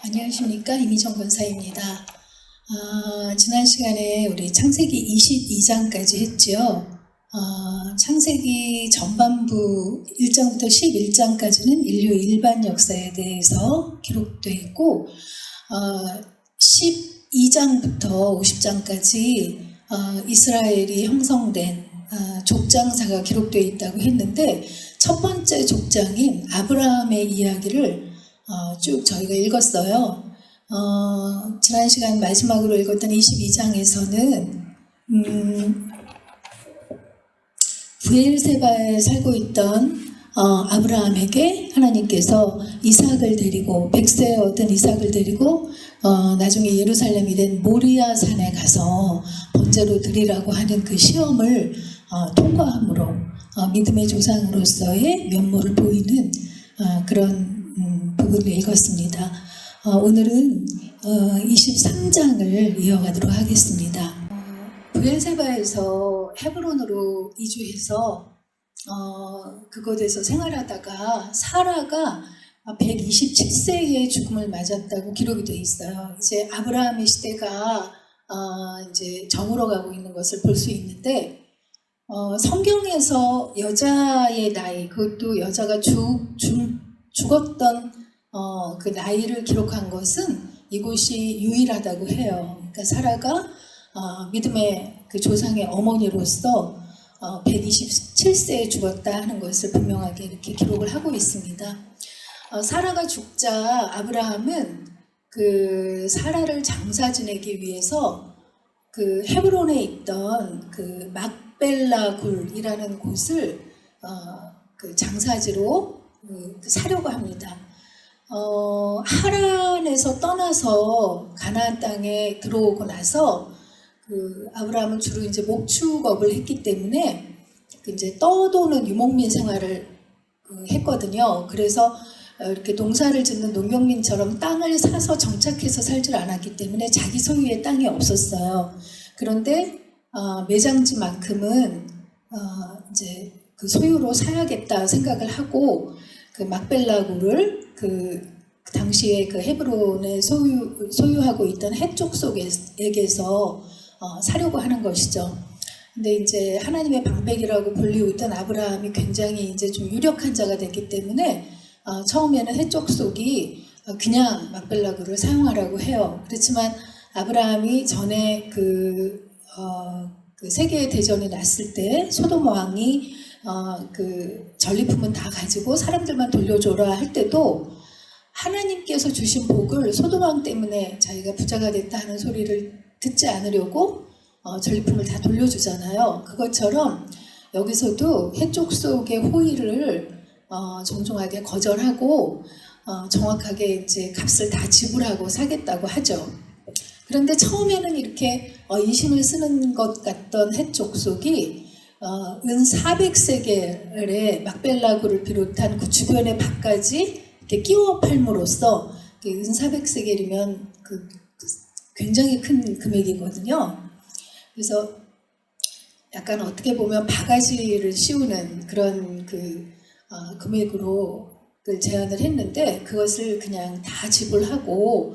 안녕하십니까. 이미정 권사입니다. 지난 시간에 우리 창세기 22장까지 했죠. 창세기 전반부 1장부터 11장까지는 인류 일반 역사에 대해서 기록되어 있고 12장부터 50장까지 이스라엘이 형성된 족장사가 기록되어 있다고 했는데, 첫 번째 족장인 아브라함의 이야기를 쭉 저희가 읽었어요. 지난 시간 마지막으로 읽었던 22장에서는 브엘세바에 살고 있던 아브라함에게 하나님께서 이삭을 데리고, 100세에 얻은 이삭을 데리고 나중에 예루살렘이 된 모리아 산에 가서 번제로 드리라고 하는 그 시험을 통과함으로 믿음의 조상으로서의 면모를 보이는 그런 부분을 읽었습니다. 오늘은 23장을 이어가도록 하겠습니다. 브엘세바에서 헤브론으로 이주해서 그곳에서 생활하다가 사라가 127세의 죽음을 맞았다고 기록이 되어 있어요. 이제 아브라함의 시대가 이제 저물어 가고 있는 것을 볼 수 있는데, 성경에서 여자의 나이, 그것도 여자가 죽었던 그 나이를 기록한 것은 이곳이 유일하다고 해요. 그러니까 사라가 믿음의 그 조상의 어머니로서 127세에 죽었다 하는 것을 분명하게 이렇게 기록을 하고 있습니다. 사라가 죽자 아브라함은 그 사라를 장사 지내기 위해서 그 헤브론에 있던 그 막벨라 굴이라는 곳을 그 장사지로 사려고 합니다. 하란에서 떠나서 가나안 땅에 들어오고 나서 그 아브라함은 주로 이제 목축업을 했기 때문에 이제 떠도는 유목민 생활을 했거든요. 그래서 이렇게 농사를 짓는 농경민처럼 땅을 사서 정착해서 살질 않았기 때문에 자기 소유의 땅이 없었어요. 그런데 매장지만큼은 이제 그 소유로 사야겠다 생각을 하고 그 막벨라굴을 그 당시에 그 헤브론에 소유하고 있던 해족속에게서 사려고 하는 것이죠. 근데 이제 하나님의 방백이라고 불리고 있던 아브라함이 굉장히 이제 좀 유력한 자가 됐기 때문에 처음에는 해족속이 그냥 막벨라굴을 사용하라고 해요. 그렇지만 아브라함이 전에 그 세계 대전이 났을 때 소돔 왕이 그 전리품은 다 가지고 사람들만 돌려줘라 할 때도 하나님께서 주신 복을 소돔 왕 때문에 자기가 부자가 됐다 하는 소리를 듣지 않으려고 전리품을 다 돌려주잖아요. 그것처럼 여기서도 해족속의 호의를 정중하게 거절하고 정확하게 이제 값을 다 지불하고 사겠다고 하죠. 그런데 처음에는 이렇게 인심을 쓰는 것 같던 해족속이 은 400세겔의 막벨라굴을 비롯한 그 주변의 밭까지 이렇게 끼워 팔므로써 은 400세겔이면 굉장히 큰 금액이거든요. 그래서 약간 어떻게 보면 바가지를 씌우는 그런 금액으로 제안을 했는데, 그것을 그냥 다 지불하고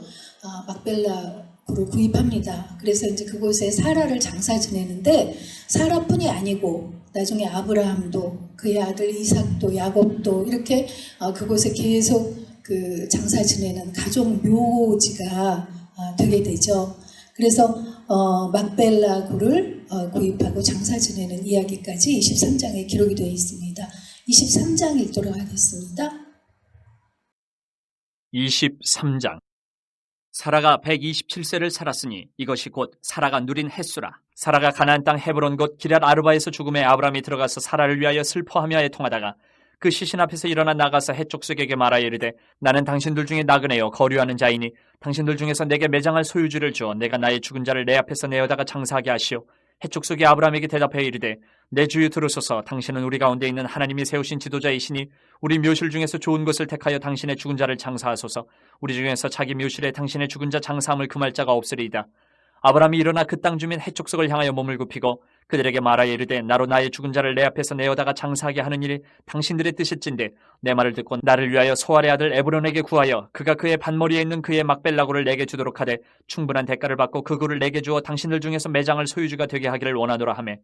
막벨라굴을 구입합니다. 그래서 이제 그곳에 사라를 장사 지내는데, 사라뿐이 아니고 나중에 아브라함도, 그의 아들 이삭도, 야곱도 이렇게 그곳에 계속 그 장사 지내는 가족 묘지가 되게 되죠. 그래서 막벨라굴을 구입하고 장사 지내는 이야기까지 23장에 기록이 되어 있습니다. 23장 읽도록 하겠습니다. 23장. 사라가 127세를 살았으니 이것이 곧 사라가 누린 햇수라. 사라가 가나안 땅 헤브론 곧 기럇 아르바에서 죽음에 아브라함이 들어가서 사라를 위하여 슬퍼하며 애통하다가 그 시신 앞에서 일어나 나가서 해족속에게 말하여 이르되, 나는 당신들 중에 나그네요 거류하는 자이니 당신들 중에서 내게 매장할 소유지를 주어 내가 나의 죽은 자를 내 앞에서 내어다가 장사하게 하시오. 해족속이 아브라함에게 대답하여 이르되, 내 주여 들으소서. 당신은 우리 가운데 있는 하나님이 세우신 지도자이시니 우리 묘실 중에서 좋은 것을 택하여 당신의 죽은 자를 장사하소서. 우리 중에서 자기 묘실에 당신의 죽은 자 장사함을 금할 자가 없으리이다. 아브라함이 일어나 그 땅 주민 해족속을 향하여 몸을 굽히고 그들에게 말하여 이르되 나로 나의 죽은 자를 내 앞에서 내어다가 장사하게 하는 일이 당신들의 뜻일진데 내 말을 듣고 나를 위하여 소알의 아들 에브론에게 구하여 그가 그의 반머리에 있는 그의 막벨라 굴을 내게 주도록 하되 충분한 대가를 받고 그 굴을 내게 주어 당신들 중에서 매장을 소유주가 되게 하기를 원하노라 하매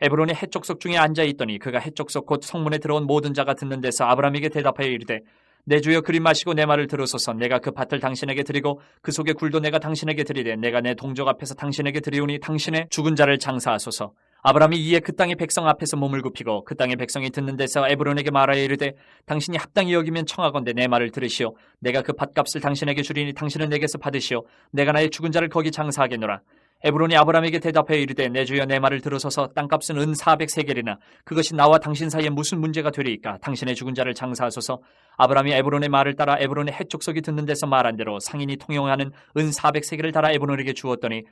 에브론이 해족속 중에 앉아 있더니 그가 해족속 곧 성문에 들어온 모든 자가 듣는 데서 아브라함에게 대답하여 이르되 내 주여 그리 마시고 내 말을 들으소서. 내가 그 밭을 당신에게 드리고 그 속의 굴도 내가 당신에게 드리되 내가 내 동족 앞에서 당신에게 드리오니 당신의 죽은 자를 장사하소서. 아브라함이 이에 그 땅의 백성 앞에서 몸을 굽히고 그 땅의 백성이 듣는 데서 에브론에게 말하여 이르되 당신이 합당히 여기면 청하건대 내 말을 들으시오. 내가 그 밭값을 당신에게 주리니 당신은 내게서 받으시오. 내가 나의 죽은 자를 거기 장사하겠노라. 에브론이 아브라함에게 대답하여 이르되 내 주여 내 말을 들으소서. 땅값은 은 400세겔이나 그것이 나와 당신 사이에 무슨 문제가 되리이까. 당신의 죽은 자를 장사하소서. 아브라함이 에브론의 말을 따라 에브론의 해족속이 듣는 데서 말한 대로 상인이 통용하는 은 400세겔을 달아 에브론에게 주었더니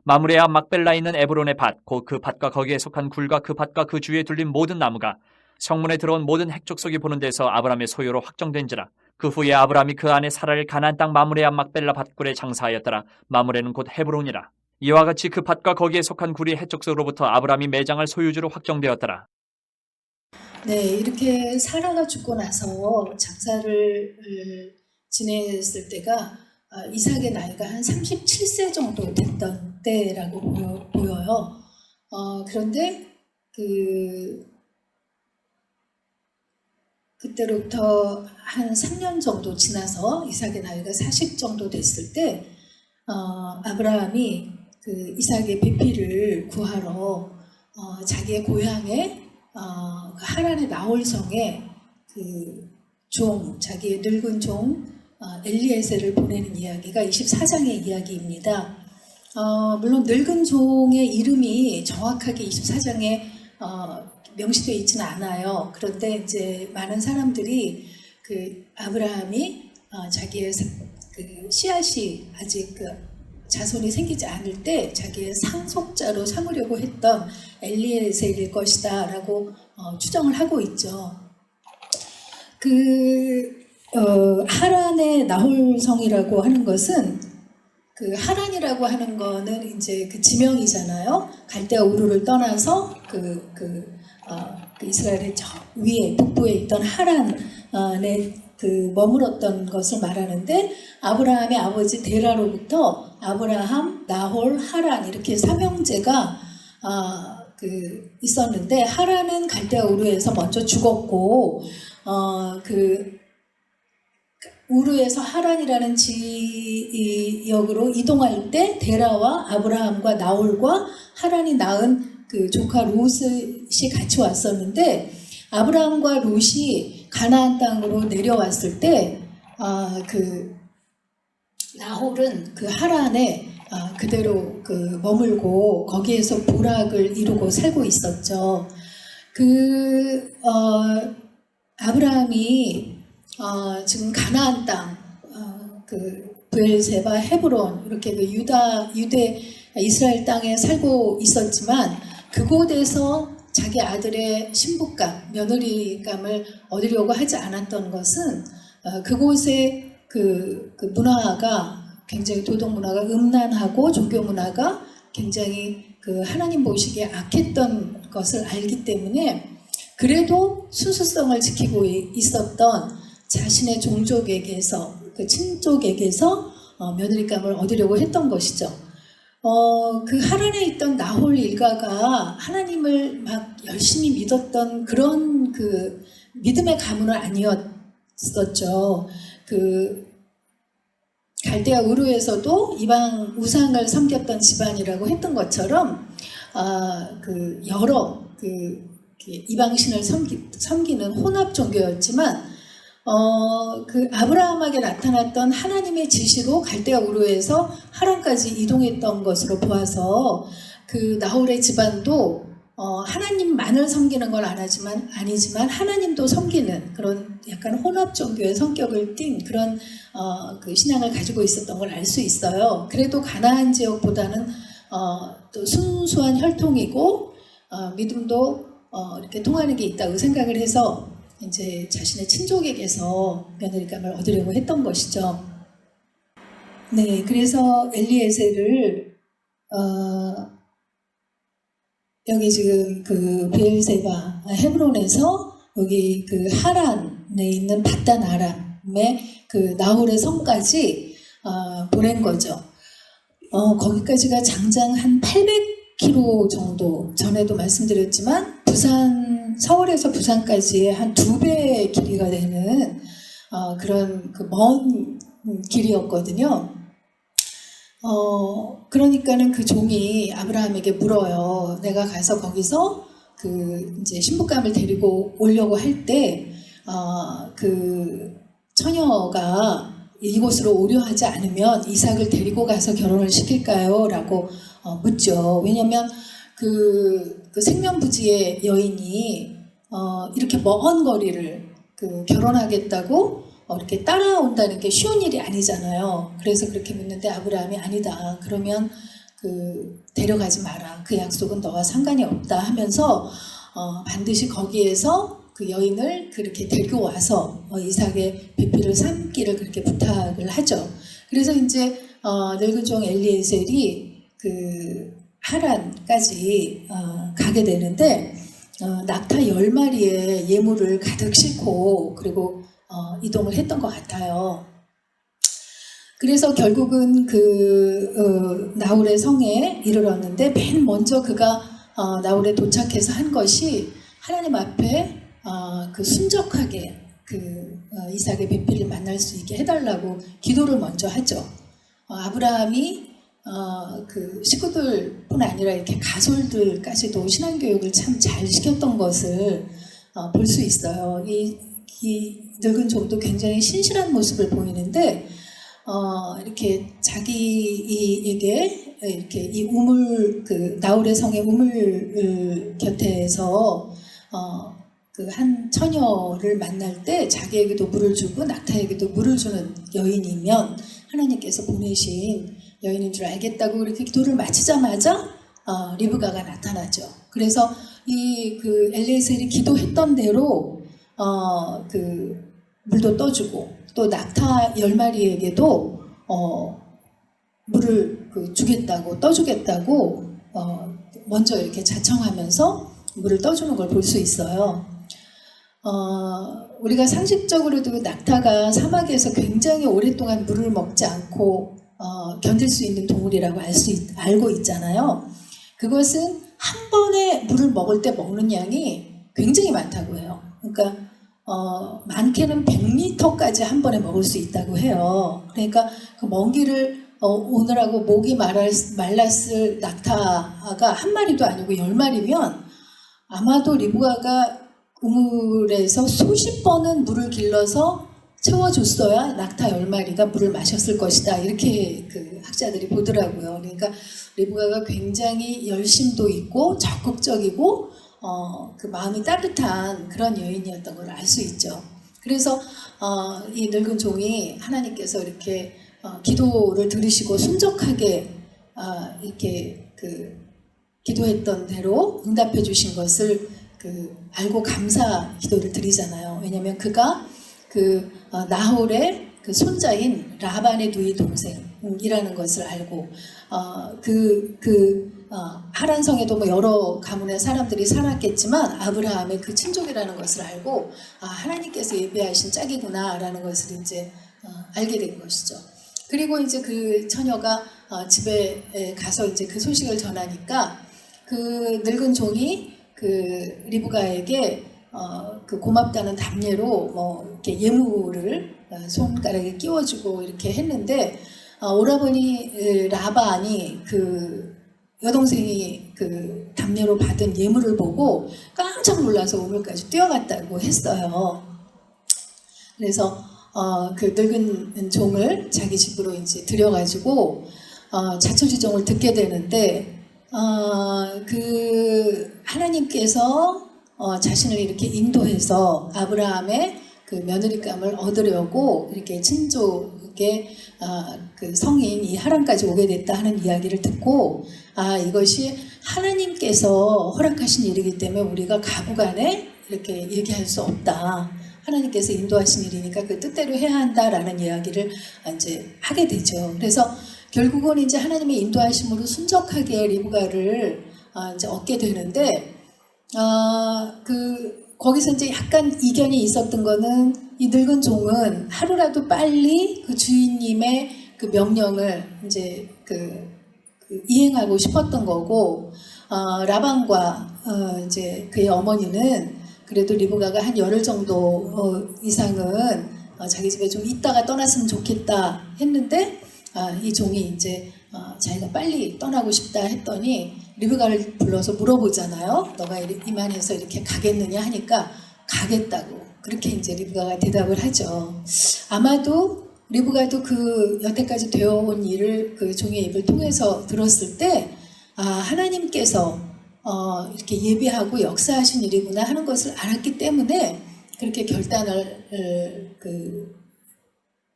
마므레와 막벨라에 있는 에브론의 밭 곧 그 밭과 거기에 속한 굴과 그 밭과 그 주위에 둘린 모든 나무가 성문에 들어온 모든 해족속이 보는 데서 아브라함의 소유로 확정된지라. 그 후에 아브라함이 그 안에 사라를 가나안 땅 마므레와 막벨라 밭굴에 장사하였더라. 마므레는 곧 헤브론이라. 이와 같이 그 밭과 거기에 속한 굴이 해족속으로부터 아브라함이 매장할 소유주로 확정되었더라. 네, 이렇게 사라가 죽고 나서 장사를 지냈을 때가 이삭의 나이가 한 37세 정도 됐던 때라고 보여요. 그런데 그때로부터 한 3년 정도 지나서 이삭의 나이가 40 정도 됐을 때 아브라함이 그 이삭의 배필을 구하러 자기의 고향에 그 하란의 나홀성에 자기의 늙은 종 엘리에셀을 보내는 이야기가 24장의 이야기입니다. 물론 늙은 종의 이름이 정확하게 24장에 명시되어 있지는 않아요. 그런데 이제 많은 사람들이 그 아브라함이 자기의 그 씨앗이 아직 자손이 생기지 않을 때 자기의 상속자로 삼으려고 했던 엘리에셀일 것이다 라고 추정을 하고 있죠. 하란의 나홀성이라고 하는 것은 그 하란이라고 하는 거는 이제 그 지명이잖아요. 갈대아 우르를 떠나서 이스라엘의 저 위에 북부에 있던 하란에 머물었던 것을 말하는데 아브라함의 아버지 데라로부터 아브라함, 나홀, 하란 이렇게 삼형제가 있었는데 하란은 갈대아 우르에서 먼저 죽었고 우르에서 하란이라는 지역으로 이동할 때 데라와 아브라함과 나홀과 하란이 낳은 그 조카 롯이 같이 왔었는데 아브라함과 롯이 가나안 땅으로 내려왔을 때 나홀은 그 하란에 그대로 머물고 거기에서 부락을 이루고 살고 있었죠. 아브라함이 지금 가나안 땅, 브엘세바, 헤브론 이렇게 유대 이스라엘 땅에 살고 있었지만 그곳에서 자기 아들의 신부감, 며느리감을 얻으려고 하지 않았던 것은 그곳의 그 문화가 굉장히 도덕 문화가 음란하고 종교 문화가 굉장히 그 하나님 보시기에 악했던 것을 알기 때문에 그래도 순수성을 지키고 있었던 자신의 종족에게서 그 친족에게서 며느리감을 얻으려고 했던 것이죠. 그 하란에 있던 나홀 일가가 하나님을 막 열심히 믿었던 그런 그 믿음의 가문은 아니었었죠. 갈대아 우르에서도 이방 우상을 섬겼던 집안이라고 했던 것처럼 여러 이방신을 섬기는 혼합 종교였지만 아브라함에게 나타났던 하나님의 지시로 갈대아 우르에서 하란까지 이동했던 것으로 보아서 그 나홀의 집안도 하나님만을 섬기는 건 아니지만 하나님도 섬기는 그런 약간 혼합 종교의 성격을 띤 그런 그 신앙을 가지고 있었던 걸 알 수 있어요. 그래도 가나안 지역보다는 또 순수한 혈통이고 믿음도 이렇게 통하는 게 있다고 생각을 해서 이제 자신의 친족에게서 며느리감을 얻으려고 했던 것이죠. 네, 그래서 엘리에셀을 여기 지금 그 베엘세바 헤브론에서 여기 그 하란에 있는 바단 아람의 그 나홀의 성까지 보낸 거죠. 거기까지가 장장 한 800km 정도, 전에도 말씀드렸지만 서울에서 부산까지의 한 2배 길이가 되는 그런 그 먼 길이었거든요. 그러니까는 그 종이 아브라함에게 물어요. 내가 가서 거기서 그 이제 신부감을 데리고 오려고 할 때, 그 처녀가 이곳으로 오려 하지 않으면 이삭을 데리고 가서 결혼을 시킬까요? 라고 묻죠. 왜냐면 그 생면부지의 여인이 이렇게 먼 거리를 결혼하겠다고 이렇게 따라온다는 게 쉬운 일이 아니잖아요. 그래서 그렇게 묻는데 아브라함이 아니다. 그러면 데려가지 마라. 그 약속은 너와 상관이 없다 하면서 반드시 거기에서 그 여인을 그렇게 데리고 와서 이삭의 배필을 삼기를 그렇게 부탁을 하죠. 그래서 이제 늙은 종 엘리에셀이 그 하란까지 가게 되는데 낙타 10마리의 예물을 가득 싣고 그리고 이동을 했던 것 같아요. 그래서 결국은 나홀의 성에 이르렀는데 맨 먼저 그가 나홀에 도착해서 한 것이 하나님 앞에 순적하게 이삭의 배필을 만날 수 있게 해달라고 기도를 먼저 하죠. 아브라함이 그 식구들뿐 아니라 이렇게 가솔들까지도 신앙교육을 참 잘 시켰던 것을 볼 수 있어요. 이 늙은 종도 굉장히 신실한 모습을 보이는데 이렇게 자기에게 이렇게 이 우물 나홀의 성의 우물 곁에서 그 한 처녀를 만날 때 자기에게도 물을 주고 낙타에게도 물을 주는 여인이면 하나님께서 보내신 여인인 줄 알겠다고 이렇게 기도를 마치자마자 리브가가 나타나죠. 그래서 그 엘리에셀이 기도했던 대로 물도 떠주고 또 낙타 10마리에게도 물을 주겠다고 떠주겠다고 먼저 이렇게 자청하면서 물을 떠주는 걸 볼 수 있어요. 우리가 상식적으로도 낙타가 사막에서 굉장히 오랫동안 물을 먹지 않고 견딜 수 있는 동물이라고 알고 있잖아요. 그것은 한 번에 물을 먹을 때 먹는 양이 굉장히 많다고 해요. 그러니까 많게는 100리터까지 한 번에 먹을 수 있다고 해요. 그러니까 그 먼 길을 오느라고 목이 말랐을 낙타가 한 마리도 아니고 10마리면 아마도 리브가가 우물에서 수십 번은 물을 길러서 채워줬어야 낙타 10마리가 물을 마셨을 것이다. 이렇게 학자들이 보더라고요. 그러니까 리브가가 굉장히 열심도 있고 적극적이고 그 마음이 따뜻한 그런 여인이었던 걸 알 수 있죠. 그래서 이 늙은 종이 하나님께서 이렇게 기도를 들으시고 순적하게 이렇게 기도했던 대로 응답해 주신 것을 알고 감사 기도를 드리잖아요. 왜냐하면 그가 나홀의 손자인 라반의 누이 동생이라는 것을 알고 하란성에도 뭐 여러 가문의 사람들이 살았겠지만 아브라함의 그 친족이라는 것을 알고 하나님께서 예비하신 짝이구나라는 것을 이제 알게 된 것이죠. 그리고 이제 그 처녀가 집에 가서 이제 그 소식을 전하니까 그 늙은 종이 리브가에게 고맙다는 답례로 뭐 이렇게 예물을 손가락에 끼워주고 이렇게 했는데 오라버니 라반이 여동생이 답례로 받은 예물을 보고 깜짝 놀라서 우물까지 뛰어갔다고 했어요. 그래서 그 늙은 종을 자기 집으로 이제 들여가지고 자초지종을 듣게 되는데 하나님께서 자신을 이렇게 인도해서 아브라함의 그 며느리감을 얻으려고 이렇게 친족의 그 성인 이 하란까지 오게 됐다 하는 이야기를 듣고 이것이 하나님께서 허락하신 일이기 때문에 우리가 가부간에 이렇게 얘기할 수 없다. 하나님께서 인도하신 일이니까 그 뜻대로 해야 한다라는 이야기를 이제 하게 되죠. 그래서 결국은 이제 하나님의 인도하심으로 순적하게 리브가를 이제 얻게 되는데 거기서 이제 약간 이견이 있었던 거는 이 늙은 종은 하루라도 빨리 그 주인님의 그 명령을 이제 이행하고 싶었던 거고, 라반과 이제 그의 어머니는 그래도 리브가가 한 열흘 정도 이상은 자기 집에 좀 있다가 떠났으면 좋겠다 했는데, 이 종이 이제 자기가 빨리 떠나고 싶다 했더니 리브가를 불러서 물어보잖아요. 너가 이만해서 이렇게 가겠느냐 하니까 가겠다고. 그렇게 이제 리브가가 대답을 하죠. 아마도 리브가도 그 여태까지 되어온 일을 그 종의 입을 통해서 들었을 때 하나님께서 이렇게 예비하고 역사하신 일이구나 하는 것을 알았기 때문에 그렇게 결단을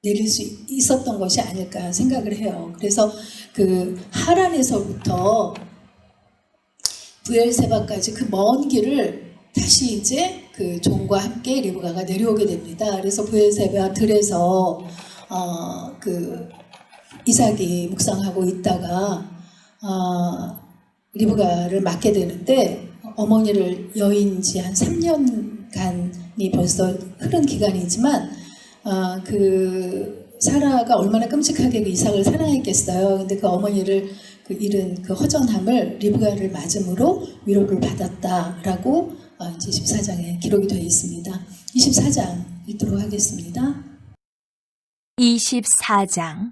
내릴 수 있었던 것이 아닐까 생각을 해요. 그래서 그 하란에서부터 부엘세바까지 그 먼 길을 다시 이제 그 종과 함께 리브가가 내려오게 됩니다. 그래서 부엘세바 들에서 이삭이 묵상하고 있다가 리브가를 맞게 되는데, 어머니를 여인 지 한 3년간이 벌써 흐른 기간이지만 사라가 얼마나 끔찍하게 그 이삭을 사랑했겠어요. 근데 그 어머니를 잃은 그 허전함을 리브가를 맞음으로 위로를 받았다라고 이제 24장에 기록이 되어 있습니다. 24장 읽도록 하겠습니다. 24장.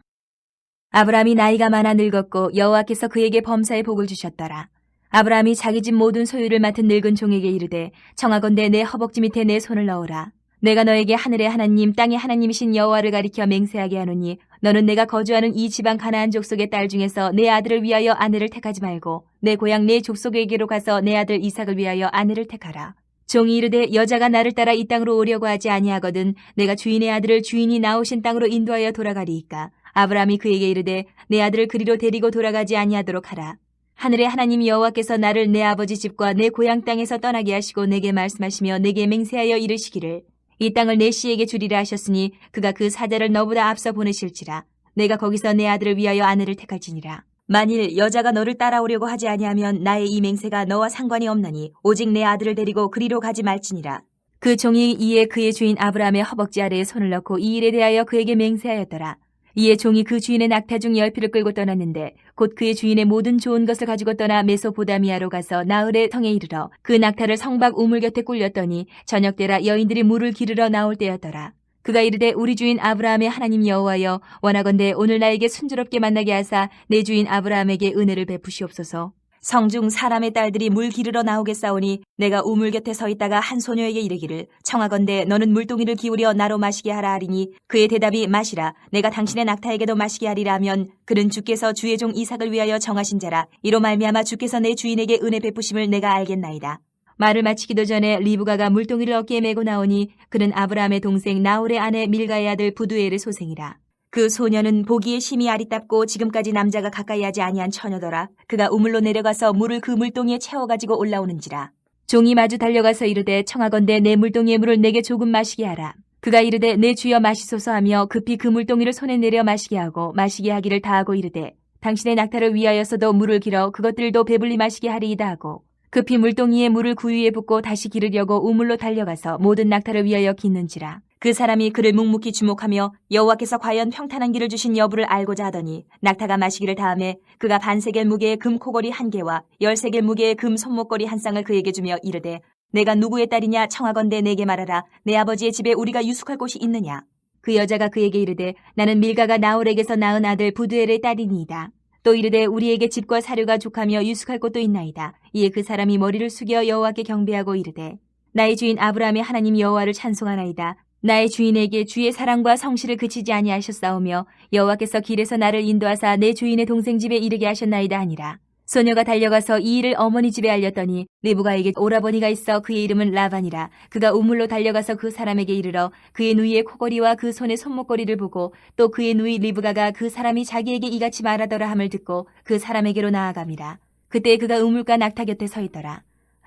아브라함이 나이가 많아 늙었고 여호와께서 그에게 범사의 복을 주셨더라. 아브라함이 자기 집 모든 소유를 맡은 늙은 종에게 이르되 청하건대 내 허벅지 밑에 내 손을 넣으라. 내가 너에게 하늘의 하나님 땅의 하나님이신 여호와를 가리켜 맹세하게 하노니 너는 내가 거주하는 이 지방 가나안 족속의 딸 중에서 내 아들을 위하여 아내를 택하지 말고 내 고향 내 족속에게로 가서 내 아들 이삭을 위하여 아내를 택하라. 종이 이르되 여자가 나를 따라 이 땅으로 오려고 하지 아니하거든 내가 주인의 아들을 주인이 나오신 땅으로 인도하여 돌아가리이까. 아브라함이 그에게 이르되 내 아들을 그리로 데리고 돌아가지 아니하도록 하라. 하늘의 하나님 여호와께서 나를 내 아버지 집과 내 고향 땅에서 떠나게 하시고 내게 말씀하시며 내게 맹세하여 이르시기를 이 땅을 내 씨에게 주리라 하셨으니 그가 그 사자를 너보다 앞서 보내실지라. 내가 거기서 내 아들을 위하여 아내를 택할지니라. 만일 여자가 너를 따라오려고 하지 아니하면 나의 이 맹세가 너와 상관이 없나니 오직 내 아들을 데리고 그리로 가지 말지니라. 그 종이 이에 그의 주인 아브라함의 허벅지 아래에 손을 넣고 이 일에 대하여 그에게 맹세하였더라. 이에 종이 그 주인의 낙타 중 10匹을 끌고 떠났는데 곧 그의 주인의 모든 좋은 것을 가지고 떠나 메소포다미아로 가서 나흘의 성에 이르러 그 낙타를 성박 우물 곁에 꿀렸더니 저녁때라 여인들이 물을 기르러 나올 때였더라. 그가 이르되 우리 주인 아브라함의 하나님 여호와여 원하건대 오늘 나에게 순조롭게 만나게 하사 내 주인 아브라함에게 은혜를 베푸시옵소서. 성중 사람의 딸들이 물 기르러 나오겠사오니 내가 우물 곁에 서 있다가 한 소녀에게 이르기를 청하건대 너는 물동이를 기울여 나로 마시게 하라 하리니 그의 대답이 마시라 내가 당신의 낙타에게도 마시게 하리라 하면 그는 주께서 주의 종 이삭을 위하여 정하신 자라 이로 말미암아 주께서 내 주인에게 은혜 베푸심을 내가 알겠나이다. 말을 마치기도 전에 리브가가 물동이를 어깨에 메고 나오니 그는 아브라함의 동생 나홀의 아내 밀가의 아들 부두엘의 소생이라. 그 소녀는 보기에 심히 아리답고 지금까지 남자가 가까이 하지 아니한 처녀더라. 그가 우물로 내려가서 물을 그 물동이에 채워가지고 올라오는지라. 종이 마주 달려가서 이르되 청하건대 내 물동이의 물을 내게 조금 마시게 하라. 그가 이르되 내 주여 마시소서 하며 급히 그 물동이를 손에 내려 마시게 하고 마시게 하기를 다하고 이르되 당신의 낙타를 위하여서도 물을 길어 그것들도 배불리 마시게 하리이다 하고 급히 물동이에 물을 구유에 붓고 다시 기르려고 우물로 달려가서 모든 낙타를 위하여 깃는지라. 그 사람이 그를 묵묵히 주목하며 여호와께서 과연 평탄한 길을 주신 여부를 알고자 하더니 낙타가 마시기를 다음에 그가 반세겔 무게의 금 코걸이 1개와 10세겔 무게의 금 손목걸이 1쌍을 그에게 주며 이르되 내가 누구의 딸이냐 청하건대 내게 말하라. 내 아버지의 집에 우리가 유숙할 곳이 있느냐. 그 여자가 그에게 이르되 나는 밀가가 나홀에게서 낳은 아들 부두엘의 딸이니이다. 또 이르되 우리에게 집과 사료가 족하며 유숙할 곳도 있나이다. 이에 그 사람이 머리를 숙여 여호와께 경배하고 이르되 나의 주인 아브라함의 하나님 여호와를 찬송하나이다. 나의 주인에게 주의 사랑과 성실을 그치지 아니하셨사오며 여호와께서 길에서 나를 인도하사 내 주인의 동생 집에 이르게 하셨나이다 하니라. 소녀가 달려가서 이 일을 어머니 집에 알렸더니 리브가에게 오라버니가 있어 그의 이름은 라반이라. 그가 우물로 달려가서 그 사람에게 이르러 그의 누이의 코걸이와 그 손의 손목걸이를 보고 또 그의 누이 리브가가 그 사람이 자기에게 이같이 말하더라 함을 듣고 그 사람에게로 나아갑니다. 그때 그가 우물가 낙타 곁에 서 있더라.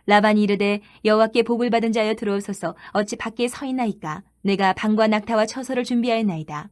라반이 이르되 여호와께 복을 받은 자여 들어오소서. 어찌 밖에 서 있나이까. 내가 방과 낙타와 처소를 준비하였나이다.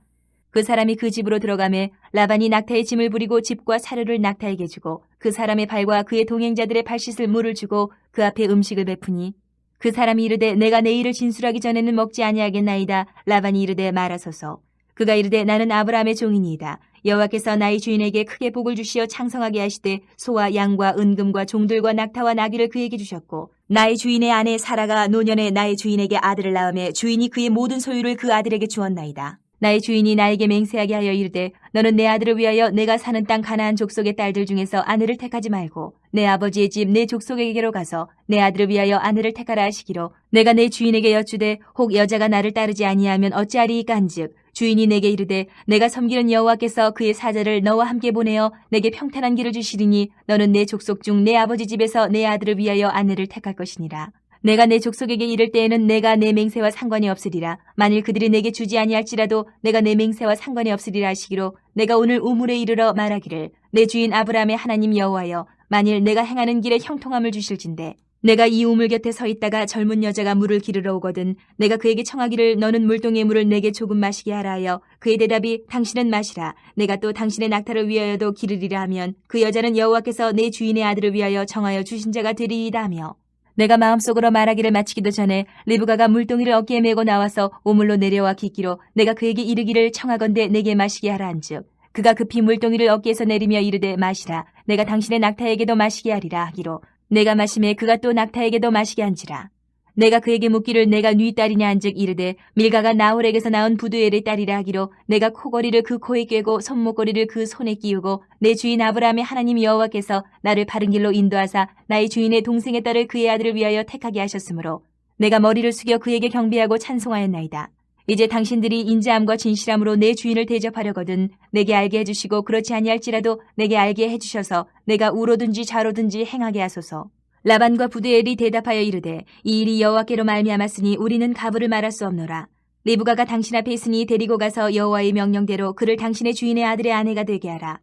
그 사람이 그 집으로 들어가매 라반이 낙타의 짐을 부리고 집과 사료를 낙타에게 주고 그 사람의 발과 그의 동행자들의 발 씻을 물을 주고 그 앞에 음식을 베푸니 그 사람이 이르되 내가 내 일을 진술하기 전에는 먹지 아니하겠나이다. 라반이 이르되 말하소서. 그가 이르되 나는 아브라함의 종이니이다. 여호와께서 나의 주인에게 크게 복을 주시어 창성하게 하시되 소와 양과 은금과 종들과 낙타와 나귀를 그에게 주셨고 나의 주인의 아내 사라가 노년에 나의 주인에게 아들을 낳으매 주인이 그의 모든 소유를 그 아들에게 주었나이다. 나의 주인이 나에게 맹세하게 하여 이르되 너는 내 아들을 위하여 내가 사는 땅 가나안 족속의 딸들 중에서 아내를 택하지 말고 내 아버지의 집 내 족속에게로 가서 내 아들을 위하여 아내를 택하라 하시기로 내가 내 주인에게 여쭈되 혹 여자가 나를 따르지 아니하면 어찌하리이까 한즉 주인이 내게 이르되 내가 섬기는 여호와께서 그의 사자를 너와 함께 보내어 내게 평탄한 길을 주시리니 너는 내 족속 중 내 아버지 집에서 내 아들을 위하여 아내를 택할 것이니라. 내가 내 족속에게 이를 때에는 내가 내 맹세와 상관이 없으리라. 만일 그들이 내게 주지 아니할지라도 내가 내 맹세와 상관이 없으리라 하시기로 내가 오늘 우물에 이르러 말하기를 내 주인 아브라함의 하나님 여호와여 만일 내가 행하는 길에 형통함을 주실진대 내가 이 우물 곁에 서 있다가 젊은 여자가 물을 기르러 오거든 내가 그에게 청하기를 너는 물동의 물을 내게 조금 마시게 하라 하여 그의 대답이 당신은 마시라 내가 또 당신의 낙타를 위하여도 기르리라 하면 그 여자는 여호와께서 내 주인의 아들을 위하여 정하여 주신 자가 되리이다 하며 내가 마음속으로 말하기를 마치기도 전에 리브가가 물동이를 어깨에 메고 나와서 우물로 내려와 깃기로 내가 그에게 이르기를 청하건대 내게 마시게 하라 한즉 그가 급히 물동이를 어깨에서 내리며 이르되 마시라 내가 당신의 낙타에게도 마시게 하리라 하기로 내가 마시매 그가 또 낙타에게도 마시게 한지라 내가 그에게 묻기를 내가 네 딸이냐 한즉 이르되 밀가가 나홀에게서 낳은 부두엘의 딸이라 하기로 내가 코걸이를 그 코에 꿰고 손목걸이를 그 손에 끼우고 내 주인 아브라함의 하나님 여호와께서 나를 바른 길로 인도하사 나의 주인의 동생의 딸을 그의 아들을 위하여 택하게 하셨으므로 내가 머리를 숙여 그에게 경배하고 찬송하였나이다. 이제 당신들이 인자함과 진실함으로 내 주인을 대접하려거든 내게 알게 해주시고 그렇지 아니할지라도 내게 알게 해주셔서 내가 우로든지 좌로든지 행하게 하소서. 라반과 부두엘이 대답하여 이르되 이 일이 여호와께로 말미암았으니 우리는 가부를 말할 수 없노라. 리브가가 당신 앞에 있으니 데리고 가서 여호와의 명령대로 그를 당신의 주인의 아들의 아내가 되게 하라.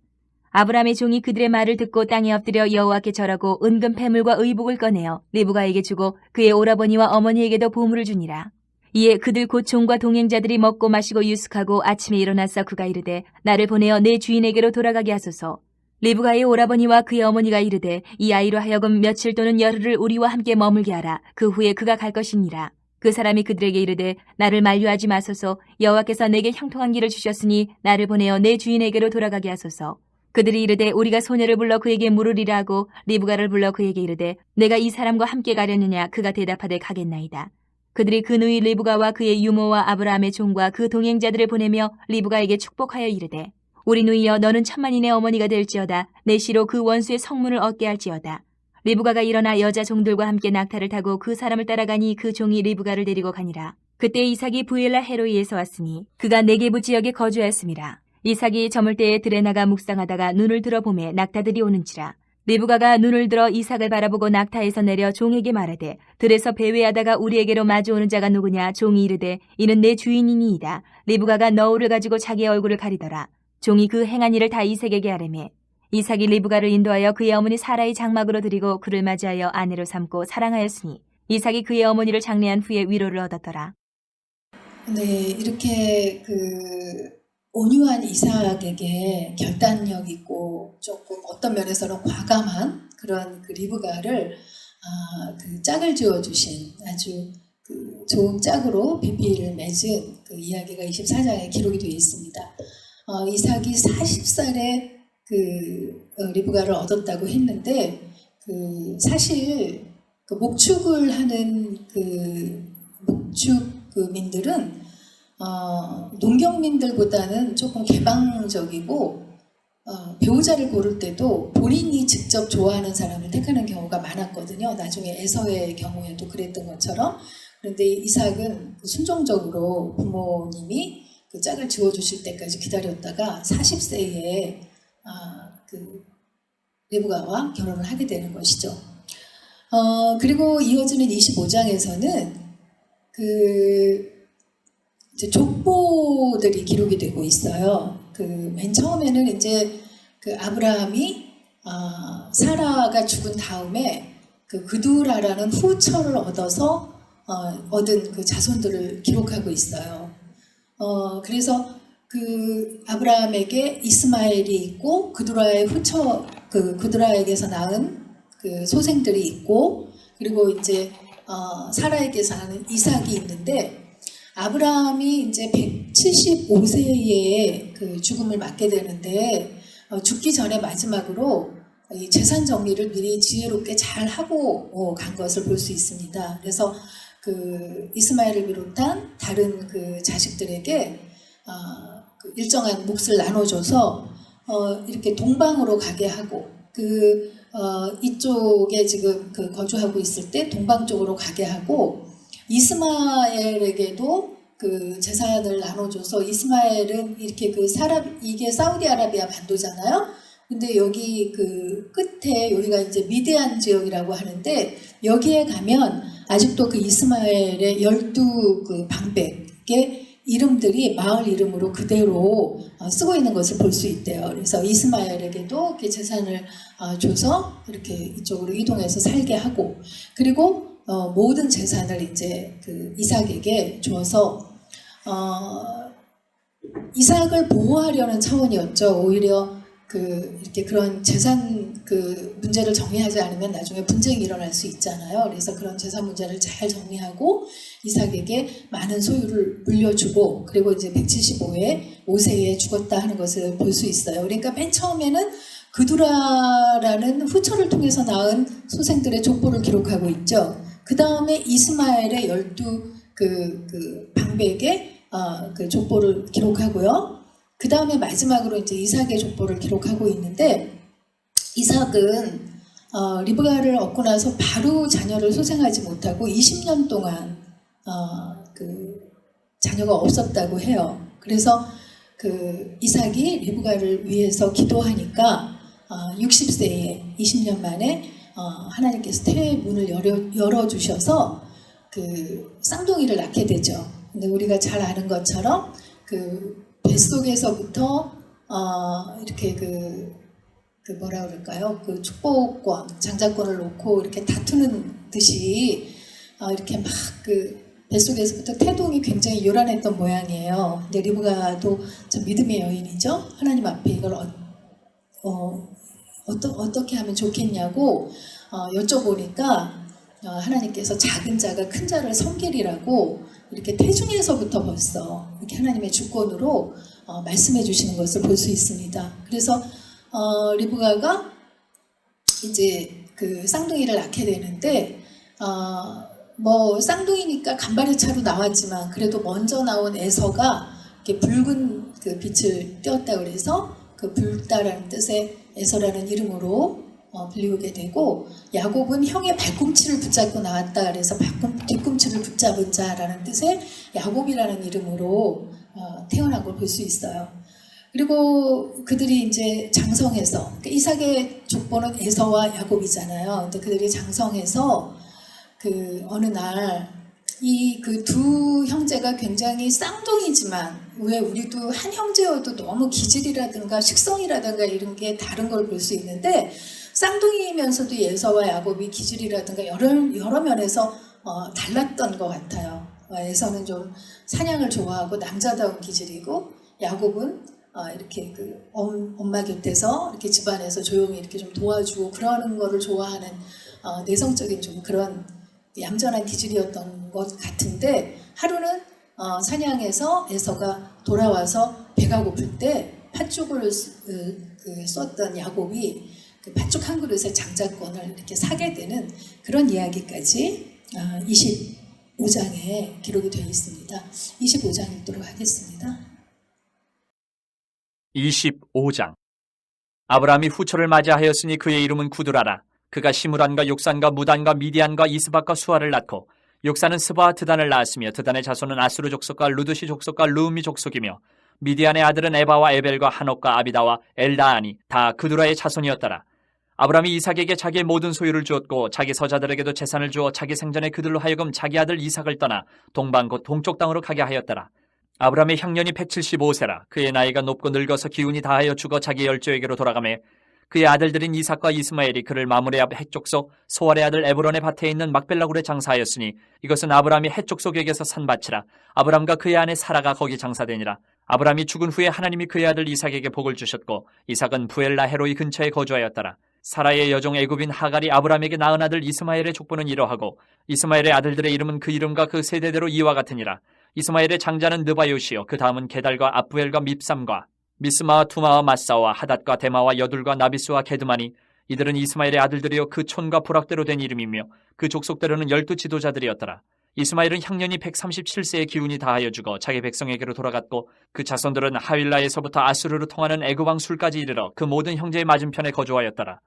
아브라함의 종이 그들의 말을 듣고 땅에 엎드려 여호와께 절하고 은금 패물과 의복을 꺼내어 리브가에게 주고 그의 오라버니와 어머니에게도 보물을 주니라. 이에 그들 곧 종과 동행자들이 먹고 마시고 유숙하고 아침에 일어나서 그가 이르되 나를 보내어 내 주인에게로 돌아가게 하소서. 리브가의 오라버니와 그의 어머니가 이르되 이 아이로 하여금 며칠 또는 열흘을 우리와 함께 머물게 하라. 그 후에 그가 갈 것이니라. 그 사람이 그들에게 이르되 나를 만류하지 마소서. 여호와께서 내게 형통한 길을 주셨으니 나를 보내어 내 주인에게로 돌아가게 하소서. 그들이 이르되 우리가 소녀를 불러 그에게 물으리라 하고 리브가를 불러 그에게 이르되 내가 이 사람과 함께 가려느냐. 그가 대답하되 가겠나이다. 그들이 그 누이 리브가와 그의 유모와 아브라함의 종과 그 동행자들을 보내며 리브가에게 축복하여 이르되 우리 누이여 너는 천만인의 어머니가 될지어다. 내 시로 그 원수의 성문을 얻게 할지어다. 리브가가 일어나 여자 종들과 함께 낙타를 타고 그 사람을 따라가니 그 종이 리브가를 데리고 가니라. 그때 이삭이 부엘라 헤로이에서 왔으니 그가 네게부 지역에 거주하였음이라. 이삭이 저물 때에 들에 나가 묵상하다가 눈을 들어보매 낙타들이 오는지라. 리브가가 눈을 들어 이삭을 바라보고 낙타에서 내려 종에게 말하되 들에서 배회하다가 우리에게로 마주오는 자가 누구냐. 종이 이르되 이는 내 주인이니이다. 리브가가 너울을 가지고 자기의 얼굴을 가리더라. 종이 그 행한 일을 다 이삭에게 아뢰매 이삭이 리브가를 인도하여 그의 어머니 사라의 장막으로 들이고 그를 맞이하여 아내로 삼고 사랑하였으니 이삭이 그의 어머니를 장례한 후에 위로를 얻었더라. 네, 이렇게 온유한 이삭에게 결단력 있고 조금 어떤 면에서는 과감한 그런 리브가를 그 짝을 지어주신 아주 좋은 짝으로 비비를 맺은 그 이야기가 24장에 기록이 되어 있습니다. 이삭이 40살에 리브가를 얻었다고 했는데 사실 목축을 하는 목축민들은 농경민들보다는 조금 개방적이고 배우자를 고를 때도 본인이 직접 좋아하는 사람을 택하는 경우가 많았거든요. 나중에 에서의 경우에도 그랬던 것처럼. 그런데 이삭은 순종적으로 부모님이 그 짝을 지어주실 때까지 기다렸다가 40세에 리브가와 결혼을 하게 되는 것이죠. 그리고 이어지는 25장에서는 이제 족보들이 기록이 되고 있어요. 맨 처음에는 이제 아브라함이 사라가 죽은 다음에 그두라라는 후처를 얻어서 얻은 그 자손들을 기록하고 있어요. 그래서 그 아브라함에게 이스마엘이 있고 그두라의 후처 그두라에게서 낳은 그 소생들이 있고 그리고 이제 사라에게서 낳은 이삭이 있는데 아브라함이 이제 175세에 그 죽음을 맞게 되는데 죽기 전에 마지막으로 이 재산 정리를 미리 지혜롭게 잘 하고 간 것을 볼 수 있습니다. 그래서 그 이스마엘을 비롯한 다른 그 자식들에게 그 일정한 몫을 나눠줘서 이렇게 동방으로 가게 하고 이쪽에 지금 그 거주하고 있을 때 동방 쪽으로 가게 하고 이스마엘에게도 그 재산을 나눠줘서 이스마엘은 이렇게 이게 사우디아라비아 반도잖아요. 근데 여기 그 끝에 여기가 이제 미디안 지역이라고 하는데 여기에 가면 아직도 그 이스마엘의 12그 방백의 이름들이 마을 이름으로 그대로 쓰고 있는 것을 볼 수 있대요. 그래서 이스마엘에게도 이렇게 재산을 줘서 이렇게 이쪽으로 이동해서 살게 하고 그리고 모든 재산을 이제 그 이삭에게 줘서 이삭을 보호하려는 차원이었죠. 오히려 이렇게 그런 재산 문제를 정리하지 않으면 나중에 분쟁이 일어날 수 있잖아요. 그래서 그런 재산 문제를 잘 정리하고 이삭에게 많은 소유를 물려주고 그리고 이제 175세에 죽었다 하는 것을 볼 수 있어요. 그러니까 맨 처음에는 그두라라는 후처를 통해서 낳은 소생들의 족보를 기록하고 있죠. 그 다음에 이스마엘의 12 방백의 그 족보를 기록하고요. 그 다음에 마지막으로 이제 이삭의 족보를 기록하고 있는데 이삭은 리브가를 얻고 나서 바로 자녀를 소생하지 못하고 20년 동안 그 자녀가 없었다고 해요. 그래서 그 이삭이 리브가를 위해서 기도하니까 60세에 20년 만에 하나님께서 태의 문을 열어주셔서 그 쌍둥이를 낳게 되죠. 근데 우리가 잘 아는 것처럼 그 뱃속에서부터 이렇게 뭐라 그럴까요? 그 축복권, 장자권을 놓고 이렇게 다투는 듯이 이렇게 막 뱃속에서부터 태동이 굉장히 요란했던 모양이에요. 근데 리브가도 참 믿음의 여인이죠. 하나님 앞에 이걸 어떻게 하면 좋겠냐고 여쭤보니까 하나님께서 작은 자가 큰 자를 섬기리라고 이렇게 태중에서부터 벌써 이렇게 하나님의 주권으로 말씀해 주시는 것을 볼 수 있습니다. 그래서 리브가가 이제 그 쌍둥이를 낳게 되는데 뭐 쌍둥이니까 간발의 차로 나왔지만 그래도 먼저 나온 에서가 이렇게 붉은 그 빛을 띄었다 그래서 그 붉다라는 뜻의 에서라는 이름으로 불리우게 되고 야곱은 형의 발꿈치를 붙잡고 나왔다 그래서 뒤꿈치를 붙잡은 자라는 뜻의 야곱이라는 이름으로 태어난 걸 볼 수 있어요. 그리고 그들이 이제 장성해서 그러니까 이삭의 족보는 에서와 야곱이잖아요. 근데 그들이 장성해서 어느 날 이 두 형제가 굉장히 쌍둥이지만 왜 우리도 한 형제여도 너무 기질이라든가 식성이라든가 이런 게 다른 걸 볼 수 있는데 쌍둥이면서도 에서와 야곱이 기질이라든가 여러 면에서 달랐던 것 같아요. 에서는 좀 사냥을 좋아하고 남자다운 기질이고 야곱은 이렇게 엄마 곁에서 이렇게 집안에서 조용히 이렇게 좀 도와주고 그러는 거를 좋아하는 내성적인 좀 그런 얌전한 기질이었던 것 같은데 하루는 사냥에서 에서가 돌아와서 배가 고플 때 팥죽을 썼던 야곱이 그 팥죽 한 그릇의 장자권을 이렇게 사게 되는 그런 이야기까지 25장에 기록이 되어 있습니다. 25장 읽도록 하겠습니다. 25장. 아브라함이 후처를 맞이하였으니 그의 이름은 구두라라. 그가 시므란과 욕산과 무단과 미디안과 이스박과 수아를 낳고 욕산은 스바와 드단을 낳았으며 드단의 자손은 아수르 족속과 루드시 족속과 르음미 족속이며 미디안의 아들은 에바와 에벨과 한옥과 아비다와 엘다아니 다 그두라의 자손이었더라. 아브라함이 이삭에게 자기의 모든 소유를 주었고 자기 서자들에게도 재산을 주어 자기 생전에 그들로 하여금 자기 아들 이삭을 떠나 동방 곧 동쪽 땅으로 가게 하였더라. 아브라함의 향년이 175세라. 그의 나이가 높고 늙어서 기운이 다하여 죽어 자기 열조에게로 돌아가매 그의 아들들인 이삭과 이스마엘이 그를 마므레 앞 헷족속 소알의 아들 에브론의 밭에 있는 막벨라굴에 장사하였으니 이것은 아브라함이 헷족속에게서 산 밭이라. 아브라함과 그의 아내 사라가 거기 장사되니라. 아브라함이 죽은 후에 하나님이 그의 아들 이삭에게 복을 주셨고 이삭은 부엘라헤로이 근처에 거주하였더라. 사라의 여종 애굽인 하갈이 아브라함에게 낳은 아들 이스마엘의 족보는 이러하고 이스마엘의 아들들의 이름은 그 이름과 그 세대대로 이와 같으니라. 이스마엘의 장자는 느바요시요 그 다음은 게달과 압부엘과 밉삼과 미스마와 투마와 마사와 하닷과 데마와 여둘과 나비스와 게드마니 이들은 이스마엘의 아들들이요 그 촌과 부락대로 된 이름이며 그 족속대로는 12 지도자들이었더라. 이스마엘은 향년이 137세의 기운이 다하여 죽어 자기 백성에게로 돌아갔고 그 자손들은 하윌라에서부터 아수르로 통하는 애굽왕 술까지 이르러 그 모든 형제의 맞은편에 거주하였더라.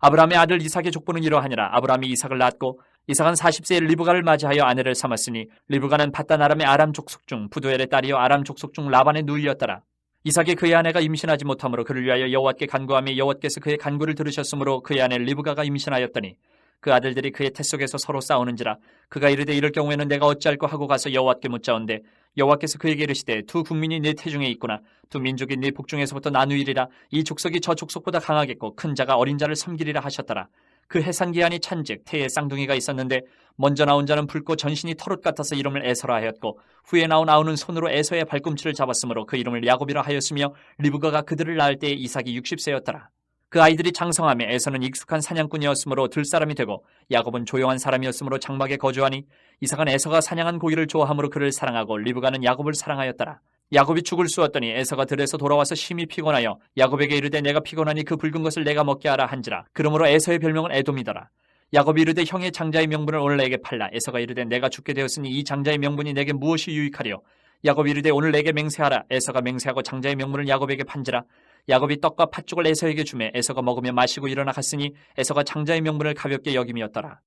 아브라함의 아들 이삭의 족보는 이러하니라. 아브라함이 이삭을 낳았고 이삭은 40세에 리브가를 맞이하여 아내를 삼았으니 리브가는 밧단 아람의 아람 족속 중 부두엘의 딸이요 아람 족속 중 라반의 누이였더라. 이삭이 그의 아내가 임신하지 못하므로 그를 위하여 여호와께 간구하며 여호와께서 그의 간구를 들으셨으므로 그의 아내 리브가가 임신하였더니 그 아들들이 그의 태 속에서 서로 싸우는지라. 그가 이르되 이럴 경우에는 내가 어찌할꼬 하고 가서 여호와께 묻자온대 여호와께서 그에게 이르시되 두 국민이 네 태중에 있구나. 두 민족이 네 북중에서부터 나누이리라. 이 족속이 저 족속보다 강하겠고 큰 자가 어린 자를 섬기리라 하셨더라. 그 해산 기한이 찬즉 태에 쌍둥이가 있었는데 먼저 나온 자는 붉고 전신이 털옷 같아서 이름을 에서라 하였고 후에 나온 아우는 손으로 에서의 발꿈치를 잡았으므로 그 이름을 야곱이라 하였으며 리브가가 그들을 낳을 때에 이삭이 60세였더라. 그 아이들이 장성하며 에서는 익숙한 사냥꾼이었으므로 들사람이 되고 야곱은 조용한 사람이었으므로 장막에 거주하니 이삭은 에서가 사냥한 고기를 좋아하므로 그를 사랑하고 리브가는 야곱을 사랑하였더라. 야곱이 죽을 쑤었더니 에서가 들에서 돌아와서 심히 피곤하여 야곱에게 이르되 내가 피곤하니 그 붉은 것을 내가 먹게 하라 한지라. 그러므로 에서의 별명은 에돔이더라. 야곱이 이르되 형의 장자의 명분을 오늘 내게 팔라. 에서가 이르되 내가 죽게 되었으니 이 장자의 명분이 내게 무엇이 유익하리요. 야곱이 이르되 오늘 내게 맹세하라. 에서가 맹세하고 장자의 명분을 야곱에게 판지라. 야곱이 떡과 팥죽을 에서에게 주매 에서가 먹으며 마시고 일어나 갔으니 에서가 장자의 명분을 가볍게 여김이었더라.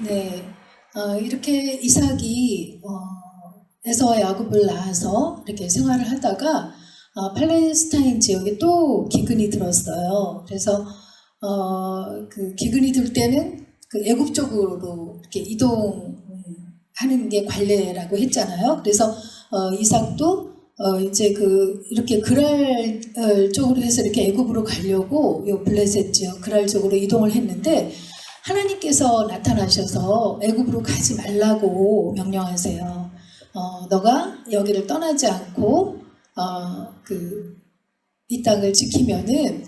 네, 이렇게 이삭이 에서와 야곱을 낳아서 이렇게 생활을 하다가 팔레스타인 지역에 또 기근이 들었어요. 그래서 그 기근이 들 때는 그 애굽 쪽으로 이렇게 이동하는 게 관례라고 했잖아요. 그래서 이삭도 이제 이렇게 그랄 쪽으로 해서 이렇게 애굽으로 가려고 요 블레셋 지역 그랄 쪽으로 이동을 했는데 하나님께서 나타나셔서 애굽으로 가지 말라고 명령하세요. 너가 여기를 떠나지 않고 이 땅을 지키면은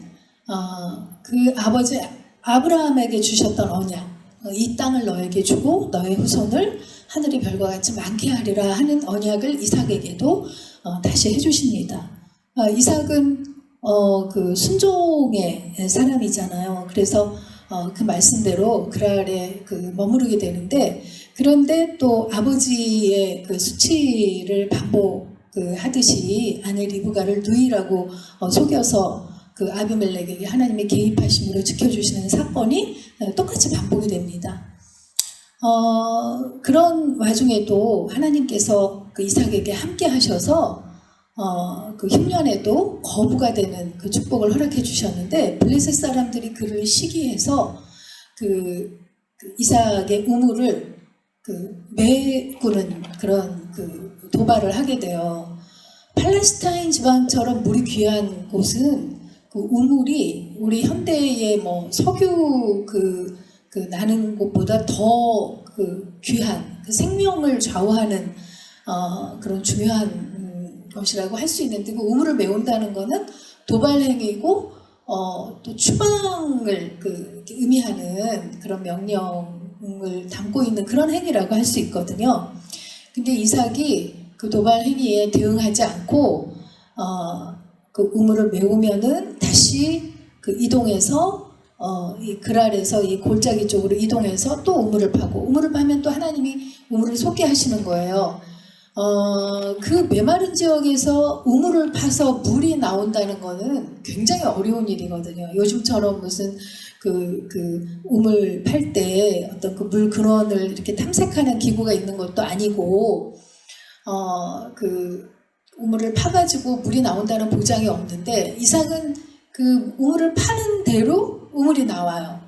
그 아버지 아브라함에게 주셨던 언약, 이 땅을 너에게 주고 너의 후손을 하늘의 별과 같이 많게 하리라 하는 언약을 이삭에게도 다시 해주십니다. 이삭은 그 순종의 사람이잖아요. 그래서 그 말씀대로 그랄에 머무르게 되는데, 그런데 또 아버지의 그 수치를 반복하듯이 아내 리브가를 누이라고 속여서 그 아비멜렉에게 하나님의 개입하심으로 지켜주시는 사건이 똑같이 반복이 됩니다. 그런 와중에도 하나님께서 그 이삭에게 함께 하셔서 그 흉년에도 거부가 되는 그 축복을 허락해 주셨는데, 블레셋 사람들이 그를 시기해서 그 이삭의 우물을 메꾸는 그런 도발을 하게 돼요. 팔레스타인 지방처럼 물이 귀한 곳은 그 우물이 우리 현대의 뭐 석유 나는 곳보다 더 귀한 생명을 좌우하는 그런 중요한 것이라고 할 수 있는데, 그 우물을 메운다는 거는 도발 행위고 또 추방을 의미하는 그런 명령을 담고 있는 그런 행위라고 할 수 있거든요. 근데 이삭이 그 도발 행위에 대응하지 않고 그 우물을 메우면은 다시 이동해서 이 그랄에서 이 골짜기 쪽으로 이동해서 또 우물을 파고, 우물을 파면 또 하나님이 우물을 솟게 하시는 거예요. 그 메마른 지역에서 우물을 파서 물이 나온다는 거는 굉장히 어려운 일이거든요. 요즘처럼 무슨 우물 팔 때 어떤 그 물 근원을 이렇게 탐색하는 기구가 있는 것도 아니고, 우물을 파가지고 물이 나온다는 보장이 없는데, 이삭은 그 우물을 파는 대로 우물이 나와요.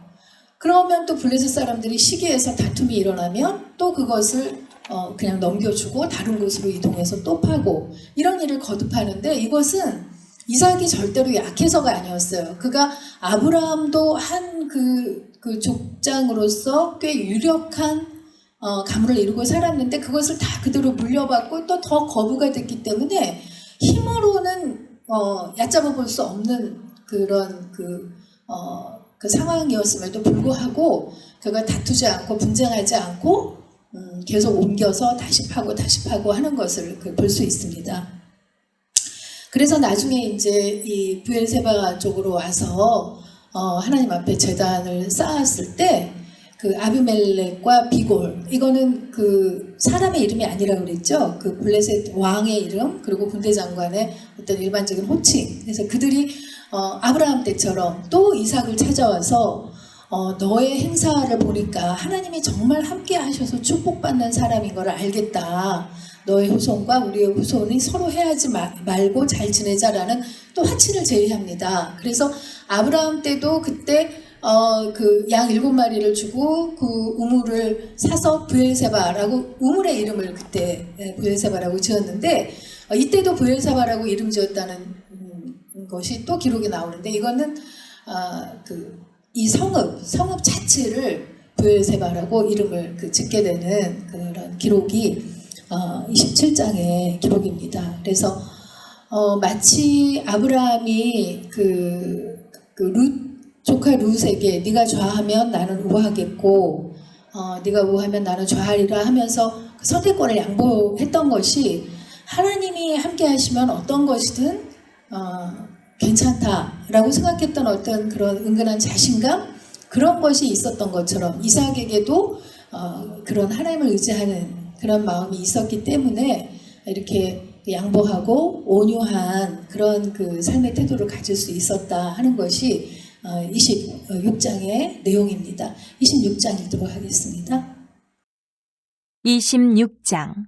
그러면 또 블레셋 사람들이 시기해서 다툼이 일어나면 또 그것을 그냥 넘겨주고 다른 곳으로 이동해서 또 파고, 이런 일을 거듭하는데, 이것은 이삭이 절대로 약해서가 아니었어요. 그가 아브라함도 한 그 족장으로서 꽤 유력한 가문을 이루고 살았는데, 그것을 다 그대로 물려받고 또 더 거부가 됐기 때문에 힘으로는 얕잡아 볼 수 없는 그런 그 상황이었음에도 불구하고 그걸 다투지 않고 분쟁하지 않고 계속 옮겨서 다시 파고 하는 것을 볼 수 있습니다. 그래서 나중에 이제 이 브엘세바 쪽으로 와서 하나님 앞에 제단을 쌓았을 때 그 아비멜렉과 비골, 이거는 그 사람의 이름이 아니라 그랬죠. 그 블레셋 왕의 이름, 그리고 군대 장관의 어떤 일반적인 호칭. 그래서 그들이 아브라함 때처럼 또 이삭을 찾아와서 너의 행사를 보니까 하나님이 정말 함께 하셔서 축복받는 사람인 걸 알겠다. 너의 후손과 우리의 후손이 서로 해하지 말고 잘 지내자라는 또 화친을 제의합니다. 그래서 아브라함 때도 그때 그 양 7마리를 주고 그 우물을 사서 브엘세바라고 우물의 이름을 그때 브엘세바라고 지었는데 이때도 브엘세바라고 이름 지었다는 것이 또 기록이 나오는데 이거는 이 성읍 자체를 브엘세바라고 이름을 짓게 되는 그런 기록이 27장의 기록입니다. 그래서 마치 아브라함이 룻 조카 룻에게 네가 좌하면 나는 우하겠고 네가 우하면 나는 좌하리라 하면서 그 선택권을 양보했던 것이 하나님이 함께 하시면 어떤 것이든 괜찮다라고 생각했던 어떤 그런 은근한 자신감, 그런 것이 있었던 것처럼 이삭에게도 그런 하나님을 의지하는 그런 마음이 있었기 때문에 이렇게 양보하고 온유한 그런 그 삶의 태도를 가질 수 있었다 하는 것이 26장의 내용입니다. 26장 읽도록 하겠습니다. 26장.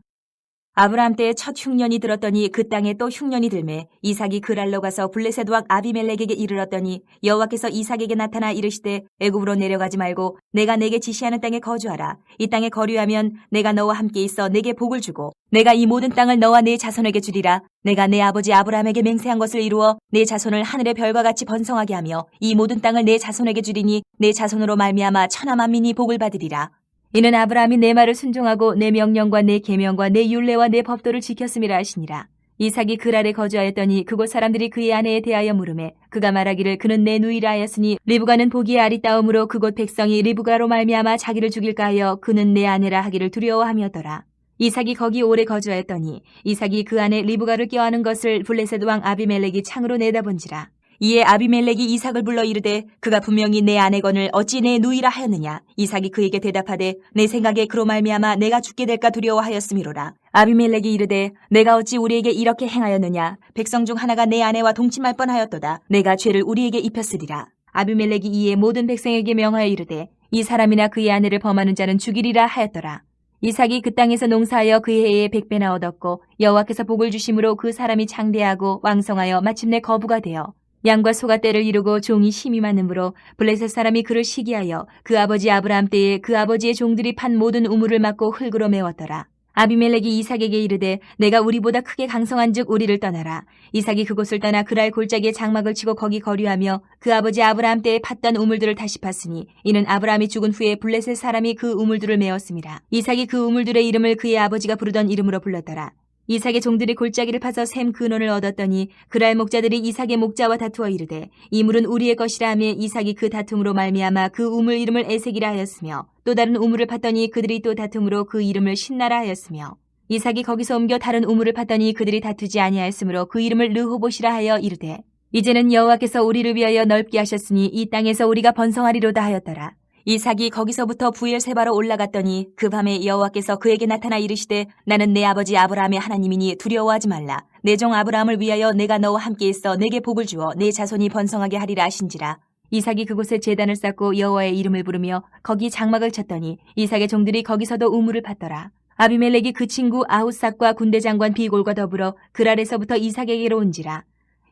아브라함 때에 첫 흉년이 들었더니 그 땅에 또 흉년이 들매 이삭이 그랄로 가서 블레셋 왕 아비멜렉에게 이르렀더니 여호와께서 이삭에게 나타나 이르시되 애굽으로 내려가지 말고 내가 내게 지시하는 땅에 거주하라. 이 땅에 거류하면 내가 너와 함께 있어 내게 복을 주고 내가 이 모든 땅을 너와 네 자손에게 주리라. 내가 내 아버지 아브라함에게 맹세한 것을 이루어 내 자손을 하늘의 별과 같이 번성하게 하며 이 모든 땅을 내 자손에게 주리니 내 자손으로 말미암아 천하 만민이 복을 받으리라. 이는 아브라함이 내 말을 순종하고 내 명령과 내 계명과 내 율례와 내 법도를 지켰음이라 하시니라. 이삭이 그랄에 거주하였더니 그곳 사람들이 그의 아내에 대하여 물으매 그가 말하기를 그는 내 누이라 하였으니 리브가는 보기에 아리따움으로 그곳 백성이 리브가로 말미암아 자기를 죽일까 하여 그는 내 아내라 하기를 두려워함이었더라. 이삭이 거기 오래 거주하였더니 이삭이 그 안에 리브가를 껴안은 것을 블레셋 왕 아비멜렉이 창으로 내다본지라. 이에 아비멜렉이 이삭을 불러 이르되 그가 분명히 내 아내건을 어찌 내 누이라 하였느냐. 이삭이 그에게 대답하되 내 생각에 그로 말미암아 내가 죽게 될까 두려워하였음이로라. 아비멜렉이 이르되 내가 어찌 우리에게 이렇게 행하였느냐. 백성 중 하나가 내 아내와 동침할 뻔하였도다. 내가 죄를 우리에게 입혔으리라. 아비멜렉이 이에 모든 백성에게 명하여 이르되 이 사람이나 그의 아내를 범하는 자는 죽이리라 하였더라. 이삭이 그 땅에서 농사하여 그의 해에 100배나 얻었고 여호와께서 복을 주심으로 그 사람이 장대하고 왕성하여 마침내 거부가 되어 양과 소가 때를 이루고 종이 힘이 많으므로 블레셋 사람이 그를 시기하여 그 아버지 아브라함 때에 그 아버지의 종들이 판 모든 우물을 막고 흙으로 메웠더라. 아비멜렉이 이삭에게 이르되 내가 우리보다 크게 강성한즉 우리를 떠나라. 이삭이 그곳을 떠나 그랄 골짜기에 장막을 치고 거기 거류하며 그 아버지 아브라함 때에 팠던 우물들을 다시 팠으니 이는 아브라함이 죽은 후에 블레셋 사람이 그 우물들을 메웠음이라. 이삭이 그 우물들의 이름을 그의 아버지가 부르던 이름으로 불렀더라. 이삭의 종들이 골짜기를 파서 샘 근원을 얻었더니 그랄 목자들이 이삭의 목자와 다투어 이르되 이 물은 우리의 것이라 하며 이삭이 그 다툼으로 말미암아 그 우물 이름을 에색이라 하였으며 또 다른 우물을 팠더니 그들이 또 다툼으로 그 이름을 신나라 하였으며 이삭이 거기서 옮겨 다른 우물을 팠더니 그들이 다투지 아니하였으므로 그 이름을 르호봇이라 하여 이르되 이제는 여호와께서 우리를 위하여 넓게 하셨으니 이 땅에서 우리가 번성하리로다 하였더라. 이삭이 거기서부터 브엘세바로 올라갔더니 그 밤에 여호와께서 그에게 나타나 이르시되 나는 내 아버지 아브라함의 하나님이니 두려워하지 말라. 내 종 아브라함을 위하여 내가 너와 함께 있어 내게 복을 주어 내 자손이 번성하게 하리라 하신지라. 이삭이 그곳에 제단을 쌓고 여호와의 이름을 부르며 거기 장막을 쳤더니 이삭의 종들이 거기서도 우물을 팠더라. 아비멜렉이 그 친구 아훗삭과 군대 장관 비골과 더불어 그랄에서부터 이삭에게로 온지라.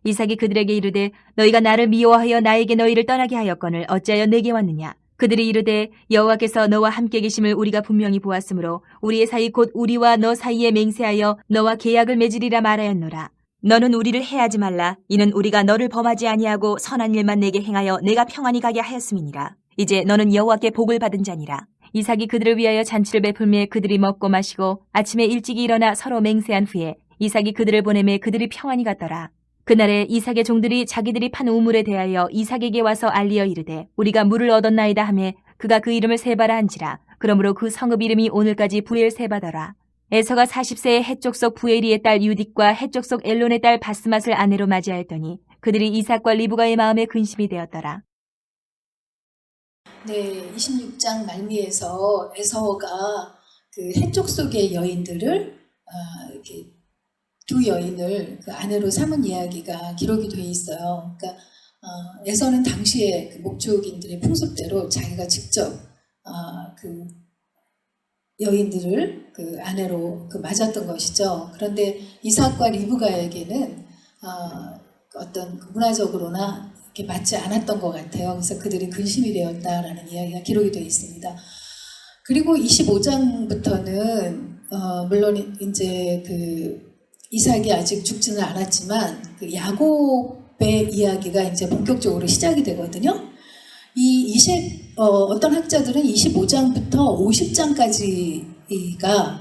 이삭이 그들에게 이르되 너희가 나를 미워하여 나에게 너희를 떠나게 하였거늘 어찌하여 내게 왔느냐. 그들이 이르되 여호와께서 너와 함께 계심을 우리가 분명히 보았으므로 우리의 사이 곧 우리와 너 사이에 맹세하여 너와 계약을 맺으리라 말하였노라. 너는 우리를 해하지 말라. 이는 우리가 너를 범하지 아니하고 선한 일만 내게 행하여 내가 평안히 가게 하였음이니라. 이제 너는 여호와께 복을 받은 자니라. 이삭이 그들을 위하여 잔치를 베풀매 그들이 먹고 마시고 아침에 일찍이 일어나 서로 맹세한 후에 이삭이 그들을 보내매 그들이 평안히 갔더라. 그날에 이삭의 종들이 자기들이 판 우물에 대하여 이삭에게 와서 알리어 이르되 우리가 물을 얻었나이다 하매 그가 그 이름을 세바라 한지라. 그러므로 그 성읍 이름이 오늘까지 부엘세바더라. 에서가 40세에 헷족속 부에리의 딸 유딕과 헷족속 엘론의 딸 바스맛을 아내로 맞이하였더니 그들이 이삭과 리브가의 마음에 근심이 되었더라. 네, 26장 말미에서 에서가 그 헷족 속의 여인들을 이렇게 두 여인을 그 아내로 삼은 이야기가 기록이 돼 있어요. 그러니까 에서는 당시에 그 목축인들의 풍습대로 자기가 직접 그 여인들을 그 아내로 그 맞았던 것이죠. 그런데 이삭과 리브가에게는 어떤 그 문화적으로나 이렇게 맞지 않았던 것 같아요. 그래서 그들이 근심이 되었다라는 이야기가 기록이 되어 있습니다. 그리고 25장부터는 물론 이제 그 이삭이 아직 죽지는 않았지만 그 야곱의 이야기가 이제 본격적으로 시작이 되거든요. 어떤 학자들은 25장부터 50장까지가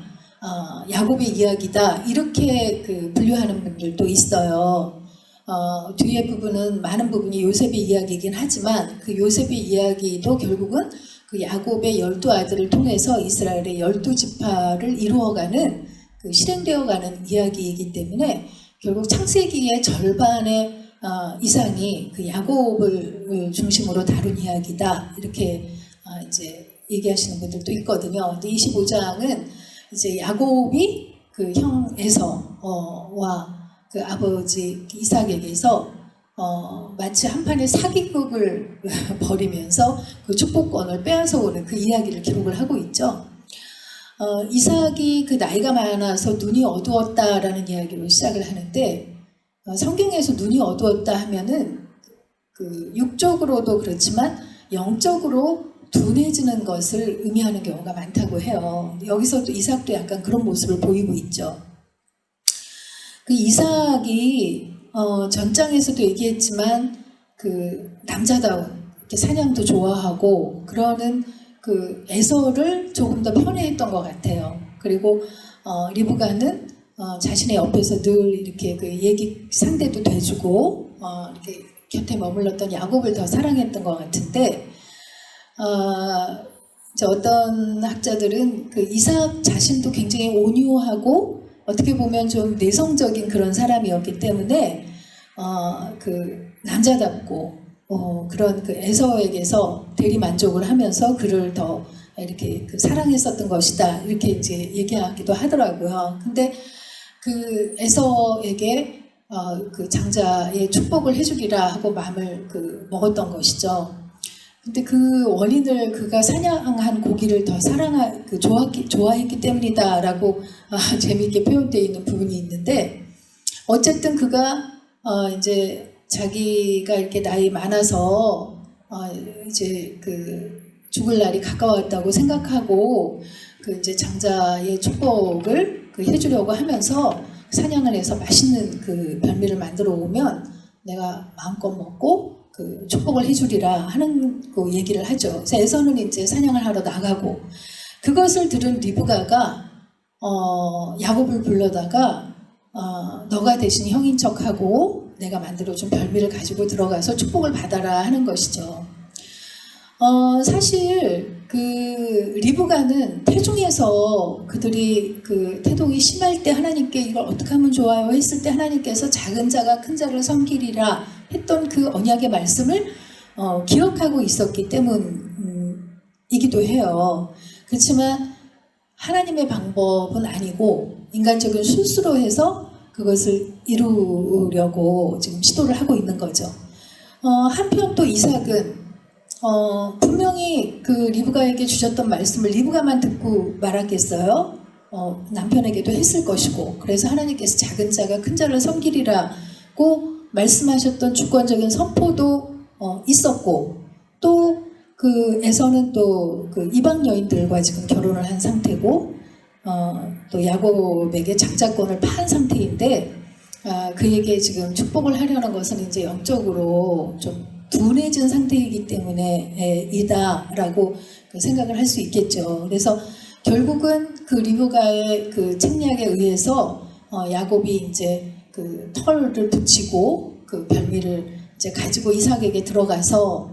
야곱의 이야기다 이렇게 그 분류하는 분들도 있어요. 뒤에 부분은 많은 부분이 요셉의 이야기이긴 하지만 그 요셉의 이야기도 결국은 그 야곱의 12아들을 통해서 이스라엘의 12지파를 이루어가는 그 실행되어가는 이야기이기 때문에 결국 창세기의 절반의 이상이 그 야곱을 중심으로 다룬 이야기다 이렇게 이제 얘기하시는 분들도 있거든요. 근데 25장은 이제 야곱이 그 형 에서와 그 아버지 이삭에게서 마치 한판의 사기극을 벌이면서 그 축복권을 빼앗아 오는 그 이야기를 기록을 하고 있죠. 이삭이 그 나이가 많아서 눈이 어두웠다라는 이야기로 시작을 하는데 성경에서 눈이 어두웠다 하면은 그 육적으로도 그렇지만 영적으로 둔해지는 것을 의미하는 경우가 많다고 해요. 여기서도 이삭도 약간 그런 모습을 보이고 있죠. 그 이삭이 전장에서도 얘기했지만 그 남자다운 이렇게 사냥도 좋아하고 그러는 그 에서를 조금 더 편애했던 것 같아요. 그리고 리브가는 자신의 옆에서 늘 이렇게 그 얘기 상대도 돼주고 이렇게 곁에 머물렀던 야곱을 더 사랑했던 것 같은데 이제 어떤 학자들은 그 이삭 자신도 굉장히 온유하고 어떻게 보면 좀 내성적인 그런 사람이었기 때문에 그 남자답고 그런 그 에서에게서 대리 만족을 하면서 그를 더 이렇게 그 사랑했었던 것이다 이렇게 이제 얘기하기도 하더라고요. 근데 그 에서에게 그 장자의 축복을 해주기라 하고 마음을 그 먹었던 것이죠. 근데 그 원인을 그가 사냥한 고기를 더 좋아했기 때문이다라고 재미있게 표현되어 있는 부분이 있는데 어쨌든 그가 이제 자기가 이렇게 나이 많아서 이제 그 죽을 날이 가까웠다고 생각하고 그 이제 장자의 축복을 그 해주려고 하면서 사냥을 해서 맛있는 그 별미를 만들어 오면 내가 마음껏 먹고 그 축복을 해주리라 하는 그 얘기를 하죠. 그래서 에서는 이제 사냥을 하러 나가고 그것을 들은 리브가가 야곱을 불러다가 너가 대신 형인 척하고 내가 만들어준 별미를 가지고 들어가서 축복을 받아라 하는 것이죠. 사실 그 리브가는 태중에서 그들이 그 태동이 심할 때 하나님께 이걸 어떻게 하면 좋아요 했을 때 하나님께서 작은 자가 큰 자를 섬기리라 했던 그 언약의 말씀을 기억하고 있었기 때문이기도 해요. 그렇지만 하나님의 방법은 아니고 인간적인 술수로 해서 그것을 이루려고 지금 시도를 하고 있는 거죠. 한편 또 이삭은 분명히 그 리브가에게 주셨던 말씀을 리브가만 듣고 말았겠어요? 남편에게도 했을 것이고 그래서 하나님께서 작은 자가 큰 자를 섬기리라고 말씀하셨던 주권적인 선포도 있었고 또 그 에서는 또 그 이방 여인들과 지금 결혼을 한 상태고 또 야곱에게 장자권을 판 상태인데 그에게 지금 축복을 하려는 것은 이제 영적으로 좀 둔해진 상태이기 때문에 이다라고 생각을 할 수 있겠죠. 그래서 결국은 그 리브가의 그 책략에 의해서 야곱이 이제 그 털을 붙이고 그 별미를 이제 가지고 이삭에게 들어가서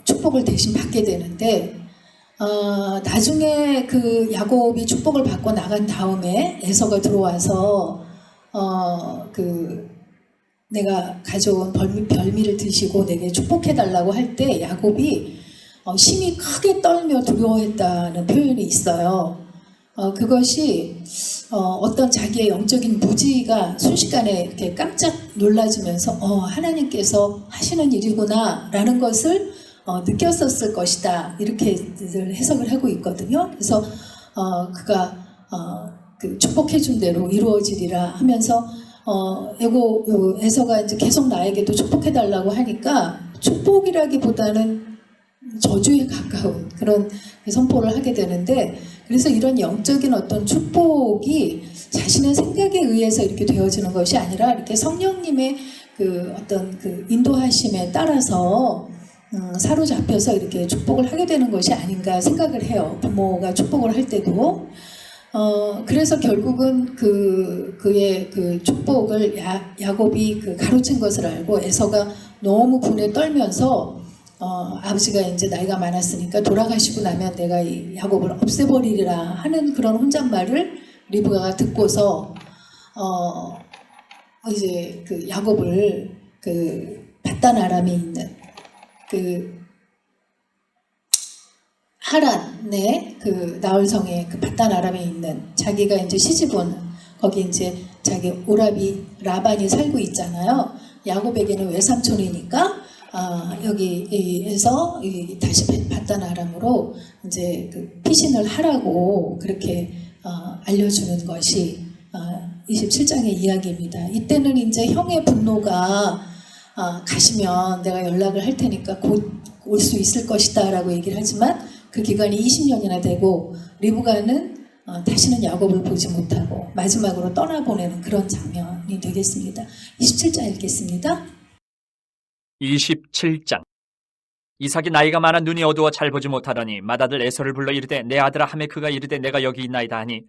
축복을 대신 받게 되는데 나중에 그 야곱이 축복을 받고 나간 다음에 에서가 들어와서 그 내가 가져온 별미를 드시고 내게 축복해달라고 할 때 야곱이 심히 크게 떨며 두려워했다는 표현이 있어요. 그것이 어떤 자기의 영적인 무지가 순식간에 이렇게 깜짝 놀라지면서 하나님께서 하시는 일이구나 라는 것을 느꼈었을 것이다 이렇게 해석을 하고 있거든요. 그래서 그가 그 축복해준 대로 이루어지리라 하면서 에서가 이제 계속 나에게도 축복해달라고 하니까 축복이라기보다는 저주에 가까운 그런 선포를 하게 되는데, 그래서 이런 영적인 어떤 축복이 자신의 생각에 의해서 이렇게 되어지는 것이 아니라 이렇게 성령님의 그 어떤 그 인도하심에 따라서 사로잡혀서 이렇게 축복을 하게 되는 것이 아닌가 생각을 해요. 부모가 축복을 할 때도. 그래서 결국은 그의 그 축복을 야곱이 그 가로챈 것을 알고 에서가 너무 분에 떨면서 아버지가 이제 나이가 많았으니까 돌아가시고 나면 내가 이 야곱을 없애버리리라 하는 그런 혼잣말을 리브가가 듣고서 이제 그 야곱을 그 바단 아람에 있는 그 하란의 그 나홀성의 그 바단 아람에 있는 자기가 이제 시집온 거기 이제 자기 오라비 라반이 살고 있잖아요. 야곱에게는 외삼촌이니까 여기에서 다시 바단 아람으로 이제 그 피신을 하라고 그렇게 알려주는 것이 27장의 이야기입니다. 이때는 이제 형의 분노가 가시면 내가 연락을 할 테니까 곧 올 수 있을 것이다 라고 얘기를 하지만 그 기간이 20년이나 되고 리브가는 다시는 야곱을 보지 못하고 마지막으로 떠나보내는 그런 장면이 되겠습니다. 27장 읽겠습니다. 27장. 이삭이 나이가 많아 눈이 어두워 잘 보지 못하더니 맏아들 에서를 불러 이르되 내 아들아 하매 그가 이르되 내가 여기 있나이다 하니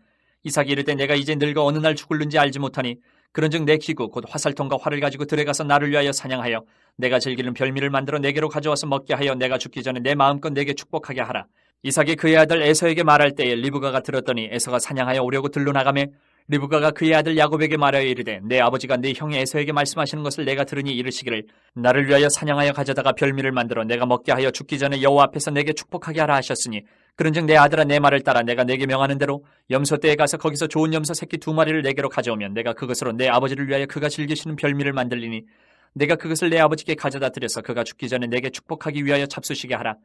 이삭이 이르되 내가 이제 늙어 어느 날 죽을는지 알지 못하니 그런즉 내 기구 곧 화살통과 활을 가지고 들에 가서 나를 위하여 사냥하여 내가 즐기는 별미를 만들어 내게로 가져와서 먹게 하여 내가 죽기 전에 내 마음껏 내게 축복하게 하라. 이삭이 그의 아들 에서에게 말할 때에 리브가가 들었더니 에서가 사냥하여 오려고 들로 나가매 리브가가 그의 아들 야곱에게 말하여 이르되 내 아버지가 네 형의 에서에게 말씀하시는 것을 내가 들으니 이르시기를 나를 위하여 사냥하여 가져다가 별미를 만들어 내가 먹게 하여 죽기 전에 여호와 앞에서 내게 축복하게 하라 하셨으니 그런즉 내 아들아 내 말을 따라 내가 내게 명하는 대로 염소떼에 가서 거기서 좋은 염소 새끼 2마리를 내게로 가져오면 내가 그것으로 내 아버지를 위하여 그가 즐기시는 별미를 만들리니 내가 그것을 내 아버지께 가져다 드려서 그가 죽기 전에 내게 축복하기 위하여 잡수시게 하라.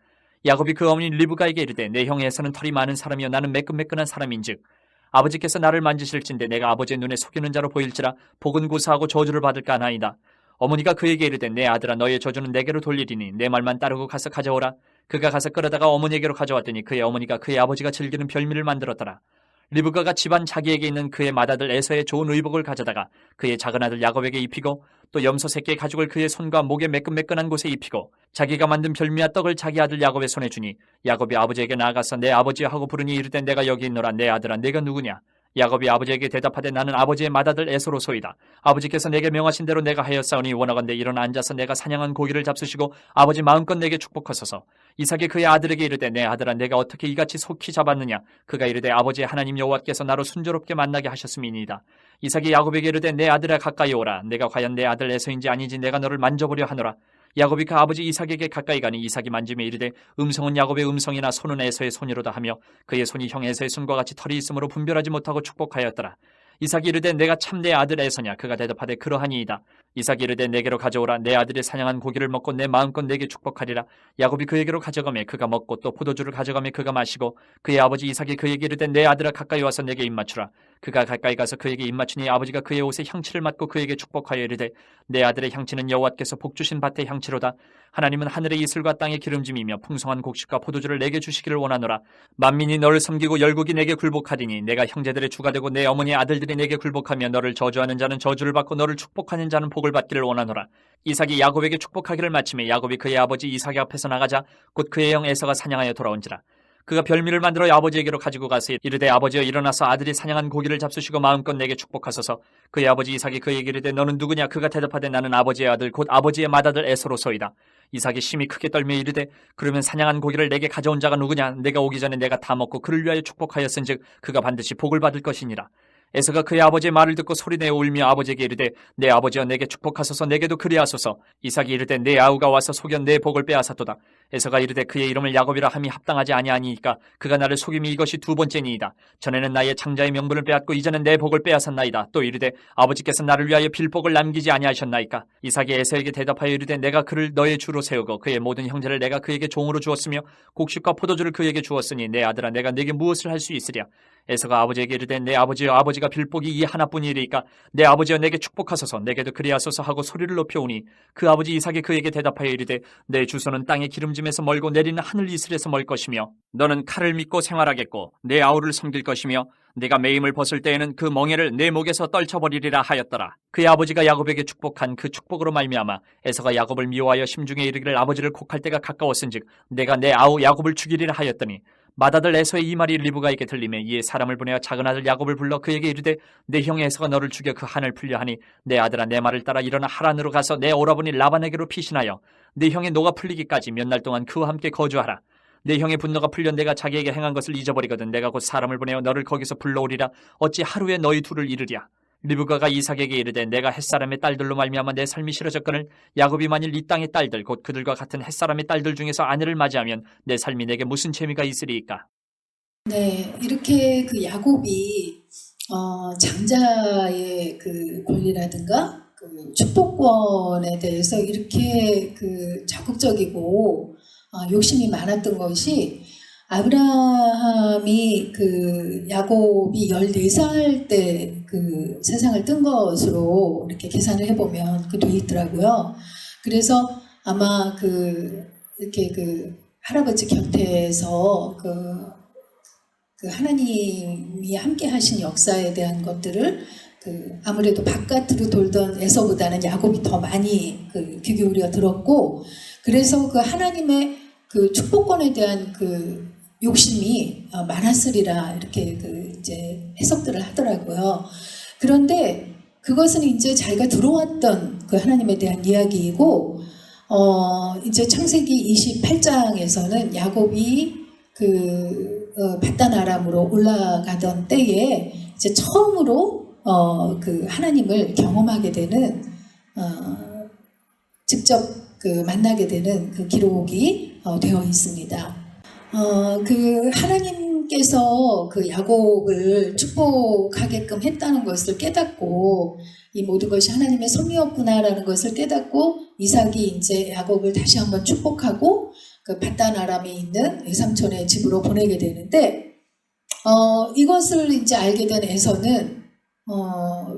야곱이 그 어머니 리브가에게 이르되 내 형의 에서는 털이 많은 사람이요 나는 매끈매끈한 사람인즉 아버지께서 나를 만지실진데 내가 아버지의 눈에 속이는 자로 보일지라 복은 고사하고 저주를 받을까 하나이다. 어머니가 그에게 이르되 내 아들아 너의 저주는 내게로 돌리리니 내 말만 따르고 가서 가져오라. 그가 가서 끌어다가 어머니에게로 가져왔더니 그의 어머니가 그의 아버지가 즐기는 별미를 만들었더라. 리브가가 집안 자기에게 있는 그의 맏아들 에서의 좋은 의복을 가져다가 그의 작은 아들 야곱에게 입히고 또 염소 새끼의 가죽을 그의 손과 목에 매끈매끈한 곳에 입히고 자기가 만든 별미와 떡을 자기 아들 야곱의 손에 주니 야곱이 아버지에게 나아가서 내 아버지여 하고 부르니 이르되 내가 여기 있노라. 내 아들아 내가 누구냐. 야곱이 아버지에게 대답하되 나는 아버지의 맏아들 에서로소이다. 아버지께서 내게 명하신 대로 내가 하였사오니 원하건대 일어나 앉아서 내가 사냥한 고기를 잡수시고 아버지 마음껏 내게 축복하소서. 이삭이 그의 아들에게 이르되 내 아들아 내가 어떻게 이같이 속히 잡았느냐. 그가 이르되 아버지의 하나님 여호와께서 나로 순조롭게 만나게 하셨음이니이다. 이삭이 야곱에게 이르되 내 아들아 가까이 오라. 내가 과연 내 아들 에서인지 아니지 내가 너를 만져보려 하노라. 야곱이 그 아버지 이삭에게 가까이 가니 이삭이 만지며 이르되 음성은 야곱의 음성이나 손은 에서의 손이로다 하며 그의 손이 형 에서의 손과 같이 털이 있으므로 분별하지 못하고 축복하였더라. 이삭이 이르되 내가 참 내 아들 에서냐. 그가 대답하되 그러하니이다. 이삭이 이르되 내게로 가져오라. 내 아들이 사냥한 고기를 먹고 내 마음껏 내게 축복하리라. 야곱이 그에게로 가져가매 그가 먹고 또 포도주를 가져가매 그가 마시고 그의 아버지 이삭이 그에게 이르되 내 아들아 가까이 와서 내게 입맞추라. 그가 가까이 가서 그에게 입맞추니 아버지가 그의 옷에 향치를 맡고 그에게 축복하여 이르되 내 아들의 향치는 여호와께서 복주신 밭의 향치로다. 하나님은 하늘의 이슬과 땅의 기름짐이며 풍성한 곡식과 포도주를 내게 주시기를 원하노라. 만민이 너를 섬기고 열국이 내게 굴복하리니 내가 형제들의 주가 되고 내 어머니의 아들들이 내게 굴복하며 너를 저주하는 자는 저주를 받고 너를 축복하는 자는 복을 받기를 원하노라. 이삭이 야곱에게 축복하기를 마치매 야곱이 그의 아버지 이삭의 앞에서 나가자 곧 그의 형 에서가 사냥하여 돌아온지라. 그가 별미를 만들어 아버지에게로 가지고 가서 이르되 아버지여 일어나서 아들이 사냥한 고기를 잡수시고 마음껏 내게 축복하소서. 그의 아버지 이삭이 그에게 이르되 너는 누구냐? 그가 대답하되 나는 아버지의 아들 곧 아버지의 맏아들 에서로소이다. 이삭이 심히 크게 떨며 이르되 그러면 사냥한 고기를 내게 가져온 자가 누구냐? 내가 오기 전에 내가 다 먹고 그를 위하여 축복하였은즉 그가 반드시 복을 받을 것이니라. 에서가 그의 아버지의 말을 듣고 소리내어 울며 아버지에게 이르되 내 아버지여 내게 축복하소서. 내게도 그리하소서. 이삭이 이르되 내 아우가 와서 속여 내 복을 빼앗았도다. 에서가 이르되 그의 이름을 야곱이라 함이 합당하지 아니하니이까 그가 나를 속임이 이것이 두 번째니이다. 전에는 나의 장자의 명분을 빼앗고 이제는 내 복을 빼앗았나이다. 또 이르되 아버지께서 나를 위하여 빌복을 남기지 아니하셨나이까. 이삭이 에서에게 대답하여 이르되 내가 그를 너의 주로 세우고 그의 모든 형제를 내가 그에게 종으로 주었으며 곡식과 포도주를 그에게 주었으니 내 아들아 내가 네게 무엇을 할 수 있으랴. 에서가 아버지에게 이르되 내 아버지여 아버지가 빌복이 이 하나뿐이리이까 내 아버지여 내게 축복하소서. 내게도 그리하소서 하고 소리를 높여오니 그 아버지 이삭이 그에게 대답하여 이르되 내 주소는 땅의 기름짐에서 멀고 내리는 하늘 이슬에서 멀 것이며 너는 칼을 믿고 생활하겠고 내 아우를 섬길 것이며 네가 매임을 벗을 때에는 그 멍에를 내 목에서 떨쳐버리리라 하였더라. 그의 아버지가 야곱에게 축복한 그 축복으로 말미암아 에서가 야곱을 미워하여 심중에 이르기를 아버지를 곡할 때가 가까웠은즉 내가 내 아우 야곱을 죽이리라 하였더니 맏아들 에서의 이 말이 리브가에게 들리매 이에 사람을 보내어 작은 아들 야곱을 불러 그에게 이르되 내 형 에서가 너를 죽여 그 한을 풀려 하니 내 아들아 내 말을 따라 일어나 하란으로 가서 내 오라버니 라반에게로 피신하여 내 형의 노가 풀리기까지 몇 날 동안 그와 함께 거주하라. 내 형의 분노가 풀려 내가 자기에게 행한 것을 잊어버리거든 내가 곧 사람을 보내어 너를 거기서 불러오리라. 어찌 하루에 너희 둘을 이르랴. 리브가가 이삭에게 이르되 내가 햇사람의 딸들로 말미암아 내 삶이 싫어졌거늘 야곱이 만일 이 땅의 딸들 곧 그들과 같은 햇사람의 딸들 중에서 아내를 맞이하면 내 삶이 내게 무슨 재미가 있으리이까. 네, 이렇게 그 야곱이 장자의 그 권리라든가 그 축복권에 대해서 이렇게 그 적극적이고 욕심이 많았던 것이 아브라함이 그 야곱이 14살 때 그 세상을 뜬 것으로 이렇게 계산을 해보면 그 돼 있더라고요. 그래서 아마 그 이렇게 그 할아버지 곁에서 그 하나님이 함께 하신 역사에 대한 것들을 그 아무래도 바깥으로 돌던 에서보다는 야곱이 더 많이 그 귀 기울여 들었고 그래서 그 하나님의 그 축복권에 대한 그 욕심이 많았으리라 이렇게 그 이제 해석들을 하더라고요. 그런데 그것은 이제 자기가 들어왔던 그 하나님에 대한 이야기이고 이제 창세기 28장에서는 야곱이 그 바단 아람으로 올라가던 때에 이제 처음으로 그 하나님을 경험하게 되는 직접 그 만나게 되는 그 기록이 되어 있습니다. 그 하나님께서 그 야곱을 축복하게끔 했다는 것을 깨닫고 이 모든 것이 하나님의 섭리였구나라는 것을 깨닫고 이삭이 이제 야곱을 다시 한번 축복하고 그 바단 아람에 있는 외삼촌의 집으로 보내게 되는데 이것을 이제 알게 된 에서는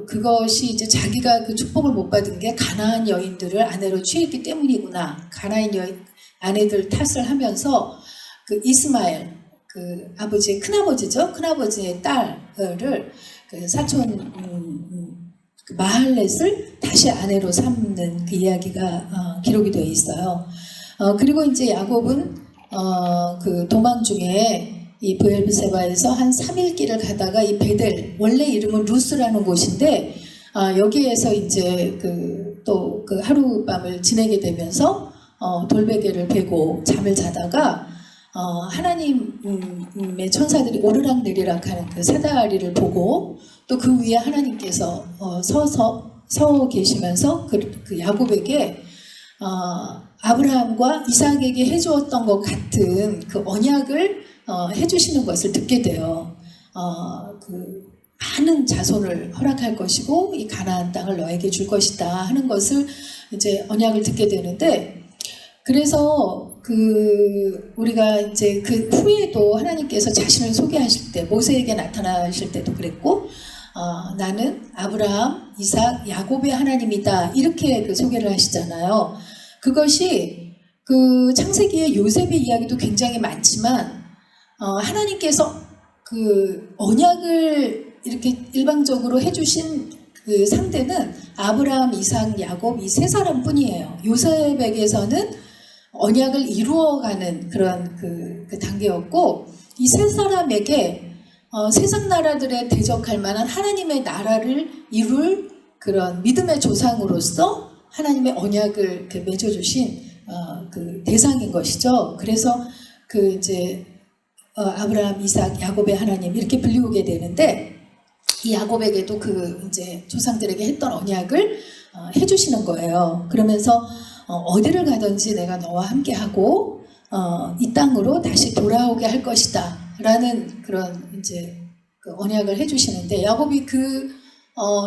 그것이 이제 자기가 그 축복을 못 받은 게 가나안 여인들을 아내로 취했기 때문이구나. 가나안 여인 아내들 탓을 하면서 그 이스마엘 그 아버지의 큰아버지죠. 큰아버지의 딸을 그 사촌 그 마할렛을 다시 아내로 삼는 그 이야기가 기록이 되어 있어요. 그리고 이제 야곱은 그 도망 중에 이 브엘세바에서 한 3일 길을 가다가 이 베델 원래 이름은 루스라는 곳인데 여기에서 이제 또 그 하룻밤을 지내게 되면서 돌베개를 베고 잠을 자다가 하나님의 천사들이 오르락내리락 하는 그 사다리를 보고 또 그 위에 하나님께서 서 계시면서 그 야곱에게 아브라함과 이삭에게 해주었던 것 같은 그 언약을 해주시는 것을 듣게 돼요. 그 많은 자손을 허락할 것이고 이 가나안 땅을 너에게 줄 것이다 하는 것을 이제 언약을 듣게 되는데 그래서 우리가 이제 그 후에도 하나님께서 자신을 소개하실 때 모세에게 나타나실 때도 그랬고 나는 아브라함, 이삭, 야곱의 하나님이다 이렇게 그 소개를 하시잖아요. 그것이 그 창세기의 요셉의 이야기도 굉장히 많지만 하나님께서 그 언약을 이렇게 일방적으로 해주신 그 상대는 아브라함, 이삭, 야곱 이 세 사람뿐이에요. 요셉에게서는 언약을 이루어가는 그런 그 단계였고 이 세 사람에게 세상 나라들에 대적할 만한 하나님의 나라를 이룰 그런 믿음의 조상으로서 하나님의 언약을 이렇게 맺어주신 그 대상인 것이죠. 그래서 그 이제 아브라함, 이삭, 야곱의 하나님 이렇게 불리우게 되는데 이 야곱에게도 그 이제 조상들에게 했던 언약을 해주시는 거예요. 그러면서 어디를 가든지 내가 너와 함께하고 이 땅으로 다시 돌아오게 할 것이다라는 그런 이제 그 언약을 해주시는데 야곱이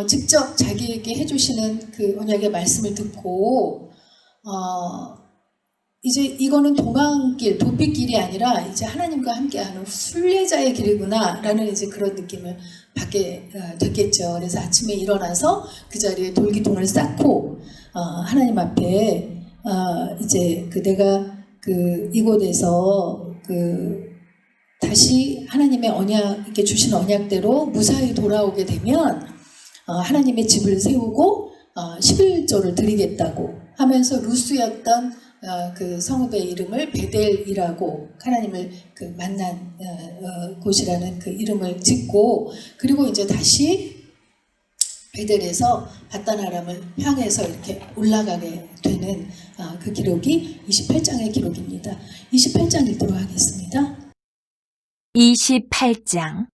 직접 자기에게 해주시는 그 언약의 말씀을 듣고 이제 이거는 도망길, 도피길이 아니라 이제 하나님과 함께하는 순례자의 길이구나라는 이제 그런 느낌을 받게 됐겠죠. 그래서 아침에 일어나서 그 자리에 돌기둥을 쌓고 하나님 앞에 이제 내가 이곳에서 다시 하나님의 언약 이렇게 주신 언약대로 무사히 돌아오게 되면 하나님의 집을 세우고 11조를 드리겠다고 하면서 루스였던 그 성읍의 이름을 베델이라고 하나님을 만난 곳이라는 그 이름을 짓고 그리고 이제 다시 베델에서 바단 아람을 향해서 이렇게 올라가게 되는 그 기록이 28장의 기록입니다. 28장 읽도록 하겠습니다. 28장.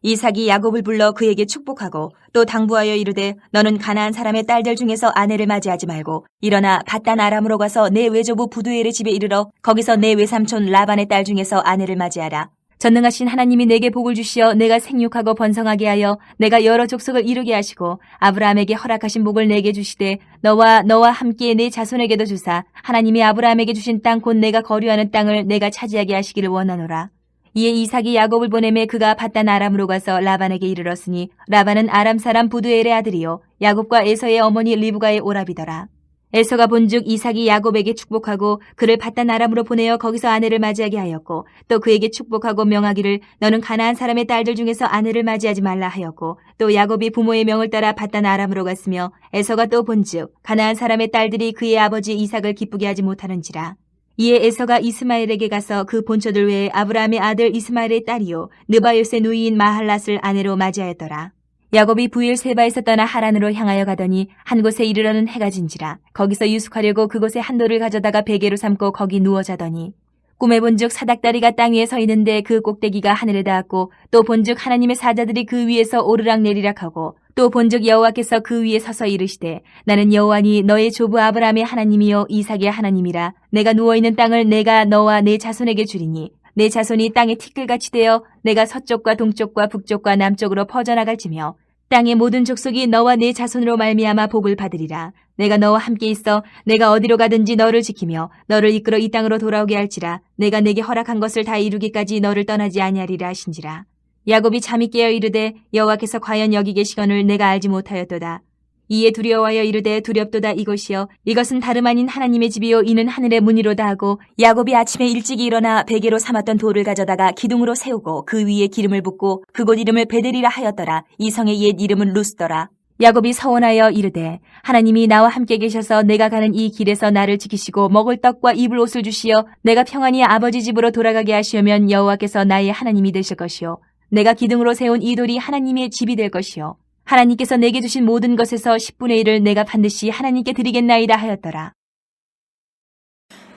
이삭이 야곱을 불러 그에게 축복하고 또 당부하여 이르되 너는 가나안 사람의 딸들 중에서 아내를 맞이하지 말고 일어나 바단 아람으로 가서 내 외조부 부두엘의 집에 이르러 거기서 내 외삼촌 라반의 딸 중에서 아내를 맞이하라. 전능하신 하나님이 내게 복을 주시어 내가 생육하고 번성하게 하여 내가 여러 족속을 이루게 하시고 아브라함에게 허락하신 복을 내게 주시되 너와 함께 내 자손에게도 주사 하나님이 아브라함에게 주신 땅 곧 내가 거류하는 땅을 내가 차지하게 하시기를 원하노라. 이에 이삭이 야곱을 보내매 그가 바단 아람으로 가서 라반에게 이르렀으니 라반은 아람 사람 부두엘의 아들이요 야곱과 에서의 어머니 리브가의 오라비더라. 에서가 본즉 이삭이 야곱에게 축복하고 그를 바단 아람으로 보내어 거기서 아내를 맞이하게 하였고 또 그에게 축복하고 명하기를 너는 가나안 사람의 딸들 중에서 아내를 맞이하지 말라 하였고 또 야곱이 부모의 명을 따라 바단 아람으로 갔으며 에서가 또 본즉 가나안 사람의 딸들이 그의 아버지 이삭을 기쁘게 하지 못하는지라. 이에 에서가 이스마엘에게 가서 그 본처들 외에 아브라함의 아들 이스마엘의 딸이요 느바요스의 누이인 마할랏을 아내로 맞이하였더라. 야곱이 부일 세바에서 떠나 하란으로 향하여 가더니 한 곳에 이르러는 해가 진지라. 거기서 유숙하려고 그곳에 한 돌을 가져다가 베개로 삼고 거기 누워 자더니 꿈에 본즉 사닥다리가 땅 위에 서 있는데 그 꼭대기가 하늘에 닿았고 또 본즉 하나님의 사자들이 그 위에서 오르락 내리락 하고 또 본즉 여호와께서 그 위에 서서 이르시되 나는 여호와니 너의 조부 아브라함의 하나님이요 이삭의 하나님이라. 내가 누워있는 땅을 내가 너와 내 자손에게 주리니 내 자손이 땅의 티끌같이 되어 내가 서쪽과 동쪽과 북쪽과 남쪽으로 퍼져나갈지며 땅의 모든 족속이 너와 내 자손으로 말미암아 복을 받으리라. 내가 너와 함께 있어 내가 어디로 가든지 너를 지키며 너를 이끌어 이 땅으로 돌아오게 할지라. 내가 내게 허락한 것을 다 이루기까지 너를 떠나지 아니하리라 하신지라. 야곱이 잠이 깨어 이르되 여호와께서 과연 여기 계시거늘 내가 알지 못하였도다. 이에 두려워하여 이르되 두렵도다 이것이여 이것은 다름 아닌 하나님의 집이요 이는 하늘의 문이로다 하고 야곱이 아침에 일찍이 일어나 베개로 삼았던 돌을 가져다가 기둥으로 세우고 그 위에 기름을 붓고 그곳 이름을 베델이라 하였더라. 이 성의 옛 이름은 루스더라. 야곱이 서원하여 이르되 하나님이 나와 함께 계셔서 내가 가는 이 길에서 나를 지키시고 먹을 떡과 입을 옷을 주시어 내가 평안히 아버지 집으로 돌아가게 하시오면 여호와께서 나의 하나님이 되실 것이요 내가 기둥으로 세운 이 돌이 하나님의 집이 될 것이요 하나님께서 내게 주신 모든 것에서 10분의 1을 내가 반드시 하나님께 드리겠나이다 하였더라.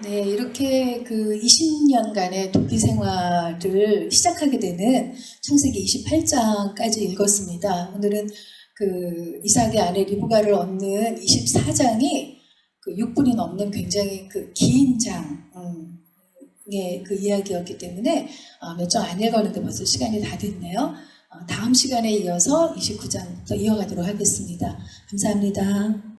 네, 이렇게 그 20년간의 도피 생활을 시작하게 되는 창세기 28장까지 읽었습니다. 오늘은 그 이삭의 아내 리브가를 얻는 24장이 그 6분이 넘는 굉장히 그 긴 장의 그 이야기였기 때문에 몇 장 안 읽었는데 벌써 시간이 다 됐네요. 다음 시간에 이어서 29장부터 이어가도록 하겠습니다. 감사합니다.